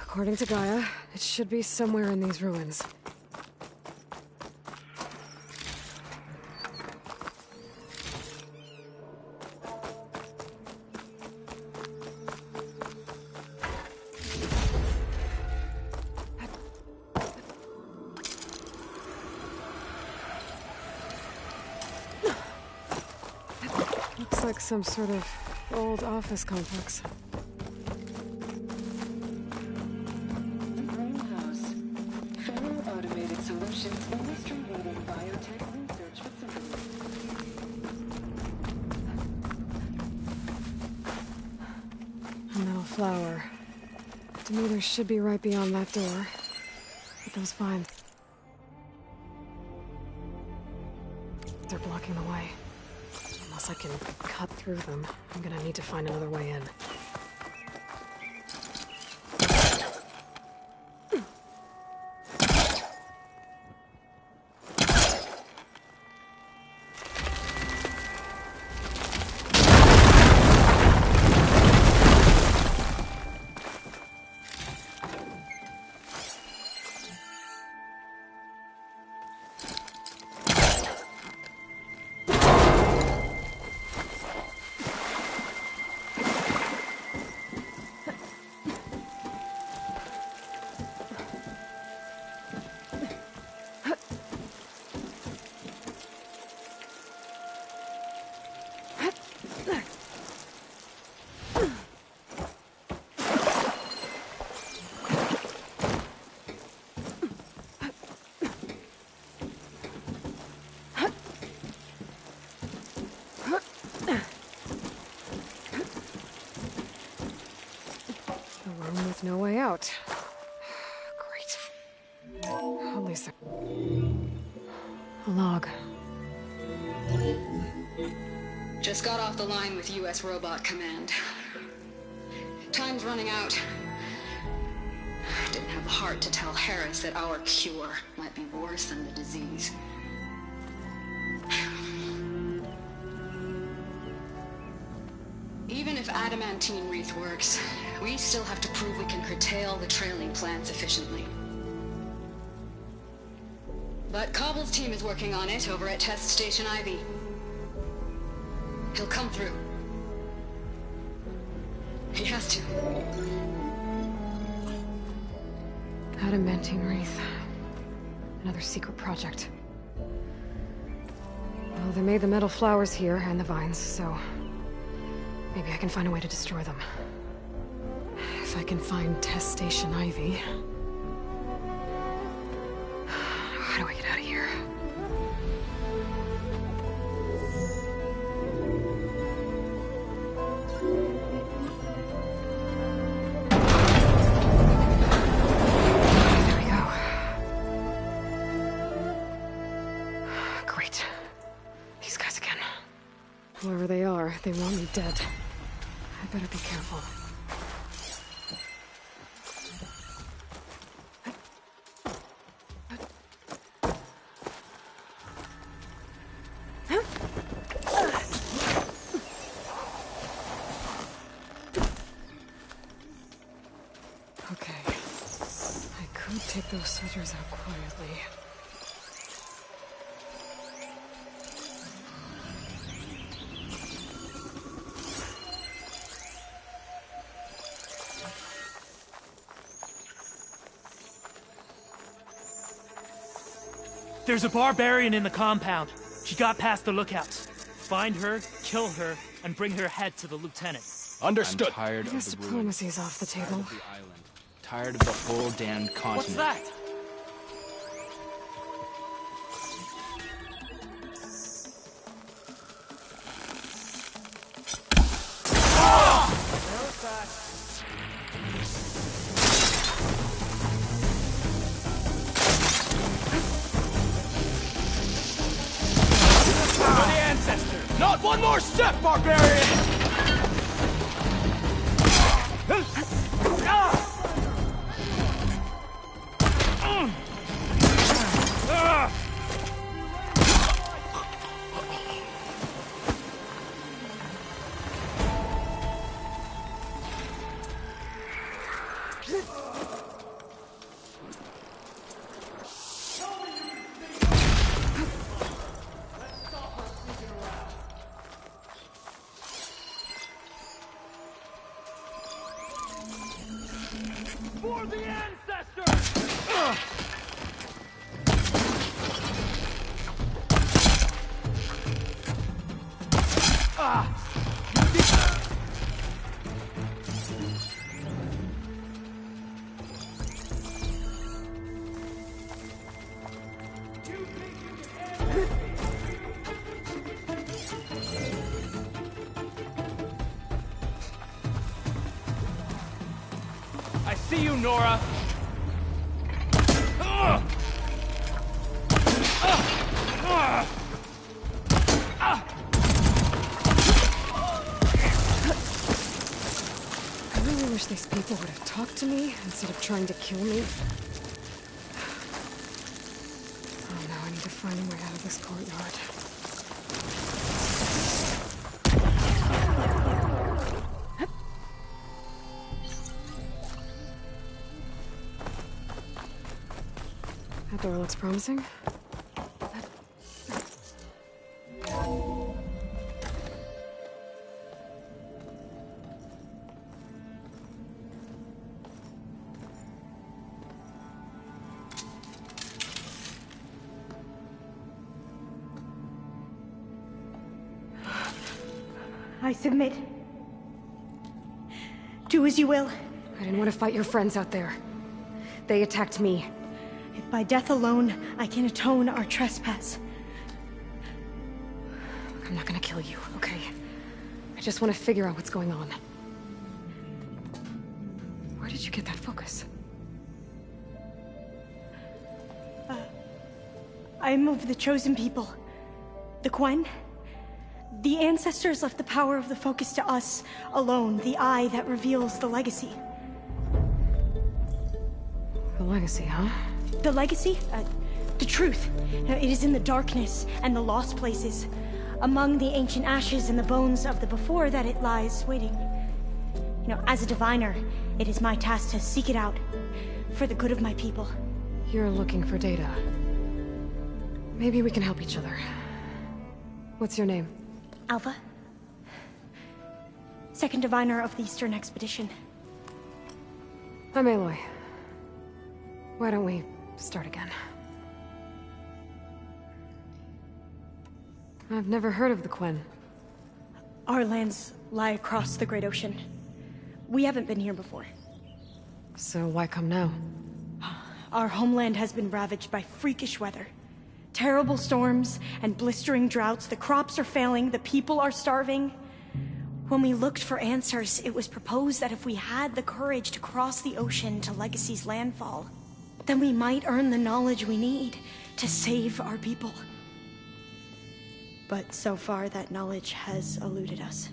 According to Gaia, it should be somewhere in these ruins. Looks like some sort of old office complex. Automated solutions, industry-leading biotech research facility. A metal flower. Demeter should be right beyond that door. But those vines... they're blocking the way. Unless I can cut through them, I'm gonna need to find another way in. No way out. Great. At least a log. Just got off the line with U.S. Robot Command. Time's running out. Didn't have the heart to tell Harris that our cure might be worse than the disease. Even if adamantine wreath works, we still have to prove we can curtail the trailing plants efficiently. But Cobble's team is working on it over at Test Station Ivy. He'll come through. He has to. Adamantine wreath. Another secret project. Well, they made the metal flowers here and the vines, so... maybe I can find a way to destroy them. If I can find Test Station Ivy... how do I get out of here? There we go. Great. These guys again. Whoever they are, they want me dead. I better be careful. Okay. I could take those soldiers out quietly. There's a barbarian in the compound. She got past the lookouts. Find her, kill her, and bring her head to the lieutenant. Understood. I guess diplomacy's off the table. Tired of the whole damned continent. What's that? Not one more step, barbarian! For the ancestors! I see you, Nora! I really wish these people would have talked to me instead of trying to kill me. Oh, now I need to find a way out of this courtyard. That door looks promising. I submit. Do as you will. I didn't want to fight your friends out there. They attacked me. If by death alone I can atone our trespass. I'm not gonna kill you, okay? I just want to figure out what's going on. Where did you get that focus? I'm of the chosen people. The Quen. The ancestors left the power of the focus to us alone, the eye that reveals the legacy. The legacy, huh? The legacy? The truth. It is in the darkness and the lost places. Among the ancient ashes and the bones of the before that it lies waiting. As a diviner, it is my task to seek it out. For the good of my people. You're looking for data. Maybe we can help each other. What's your name? Alpha. Second diviner of the Eastern Expedition. I'm Aloy. Why don't we start again? I've never heard of the Quen. Our lands lie across the Great Ocean. We haven't been here before. So why come now? Our homeland has been ravaged by freakish weather. Terrible storms and blistering droughts. The crops are failing, the people are starving. When we looked for answers, it was proposed that if we had the courage to cross the ocean to Legacy's landfall, then we might earn the knowledge we need to save our people. But so far, that knowledge has eluded us.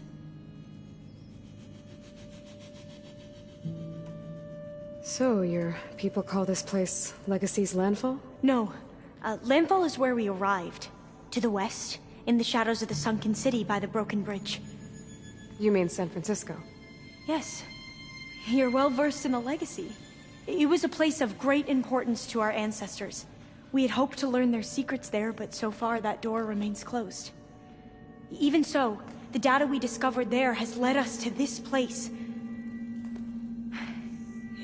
So, your people call this place Legacy's landfall? No. Landfall is where we arrived. To the west, in the shadows of the sunken city by the broken bridge. You mean San Francisco? Yes. You're well versed in the Legacy. It was a place of great importance to our ancestors. We had hoped to learn their secrets there, but so far that door remains closed. Even so, the data we discovered there has led us to this place.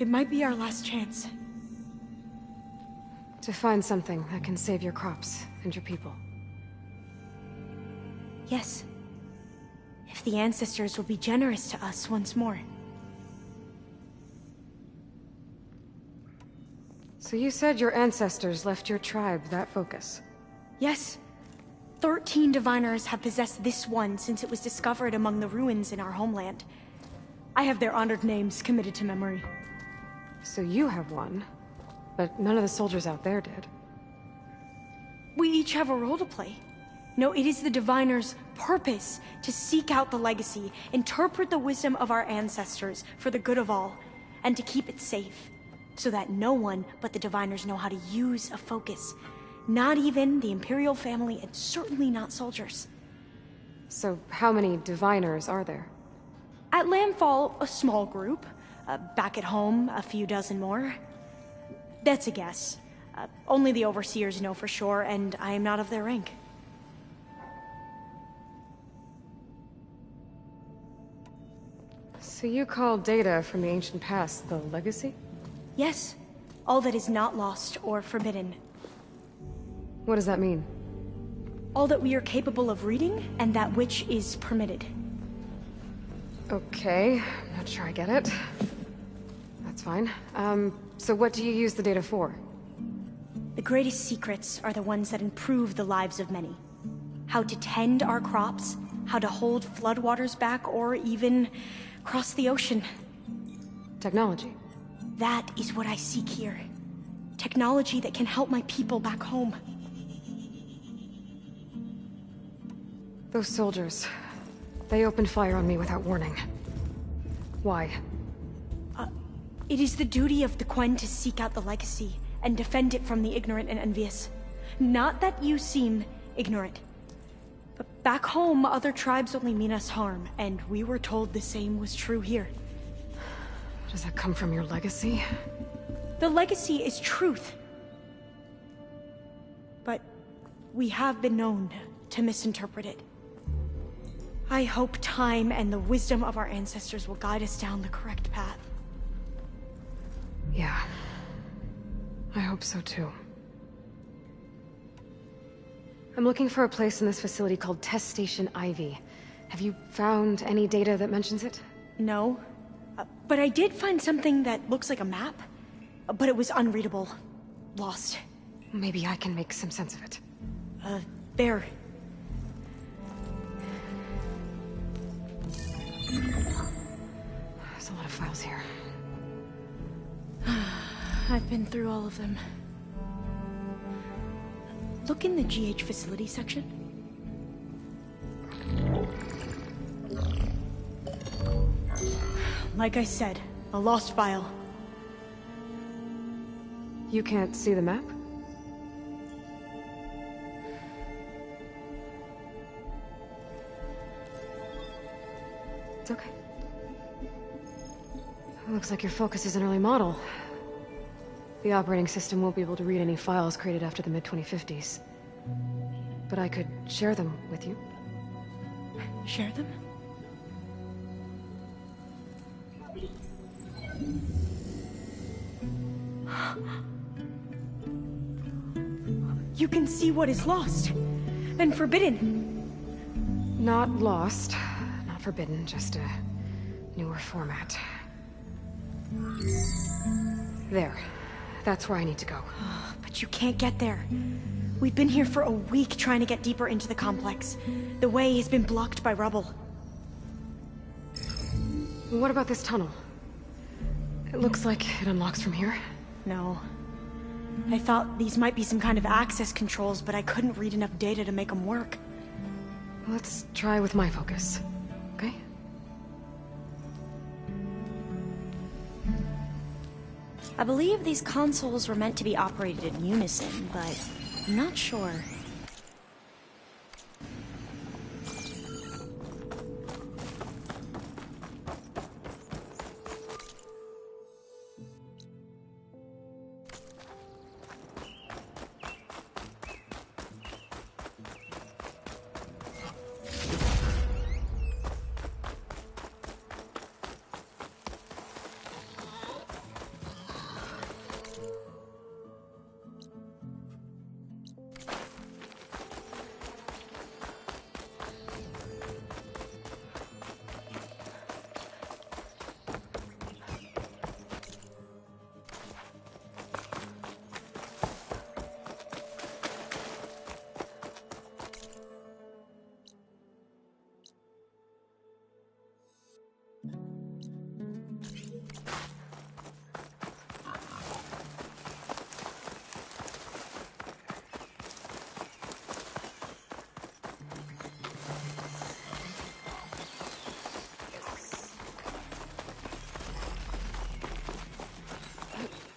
It might be our last chance. To find something that can save your crops and your people. Yes. If the ancestors will be generous to us once more. So you said your ancestors left your tribe that focus? Yes. 13 diviners have possessed this one since it was discovered among the ruins in our homeland. I have their honored names committed to memory. So you have one, but none of the soldiers out there did. We each have a role to play. No, it is the diviner's purpose to seek out the legacy, interpret the wisdom of our ancestors for the good of all, and to keep it safe, so that no one but the diviners know how to use a focus. Not even the Imperial family, and certainly not soldiers. So how many diviners are there? At Landfall, a small group. Back at home, a few dozen more. That's a guess. Only the overseers know for sure, and I am not of their rank. So you call data from the ancient past the legacy? Yes. All that is not lost or forbidden. What does that mean? All that we are capable of reading, and that which is permitted. Okay, I'm not sure I get it. That's fine. So what do you use the data for? The greatest secrets are the ones that improve the lives of many. How to tend our crops, how to hold floodwaters back, or even cross the ocean. Technology. That is what I seek here. Technology that can help my people back home. Those soldiers, they opened fire on me without warning. Why? It is the duty of the Quen to seek out the legacy and defend it from the ignorant and envious. Not that you seem ignorant. But back home, other tribes only mean us harm, and we were told the same was true here. Does that come from your legacy? The legacy is truth. But we have been known to misinterpret it. I hope time and the wisdom of our ancestors will guide us down the correct path. Yeah. I hope so too. I'm looking for a place in this facility called Test Station Ivy. Have you found any data that mentions it? No. But I did find something that looks like a map. But it was unreadable. Lost. Maybe I can make some sense of it. There. There's a lot of files here. I've been through all of them. Look in the GH facility section. Like I said, a lost file. You can't see the map? It's okay. It looks like your focus is an early model. The operating system won't be able to read any files created after the mid-2050s. But I could share them with you. Share them? You can see what is lost and forbidden. Not lost, not forbidden, just a newer format. There. That's where I need to go. But you can't get there. We've been here for a week trying to get deeper into the complex. The way has been blocked by rubble. What about this tunnel? It looks like it unlocks from here. No. I thought these might be some kind of access controls, but I couldn't read enough data to make them work. Let's try with my focus, okay? I believe these consoles were meant to be operated in unison, but I'm not sure.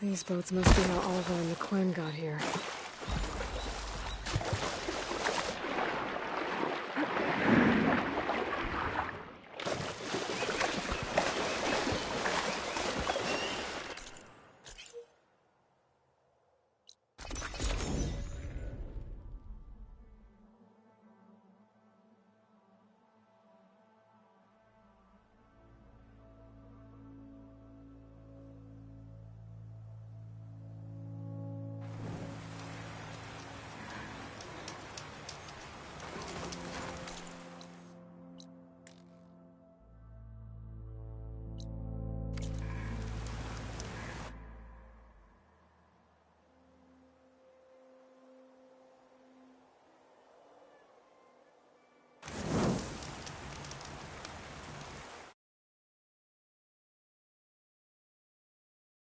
These boats must be how Oliver and the Quen got here.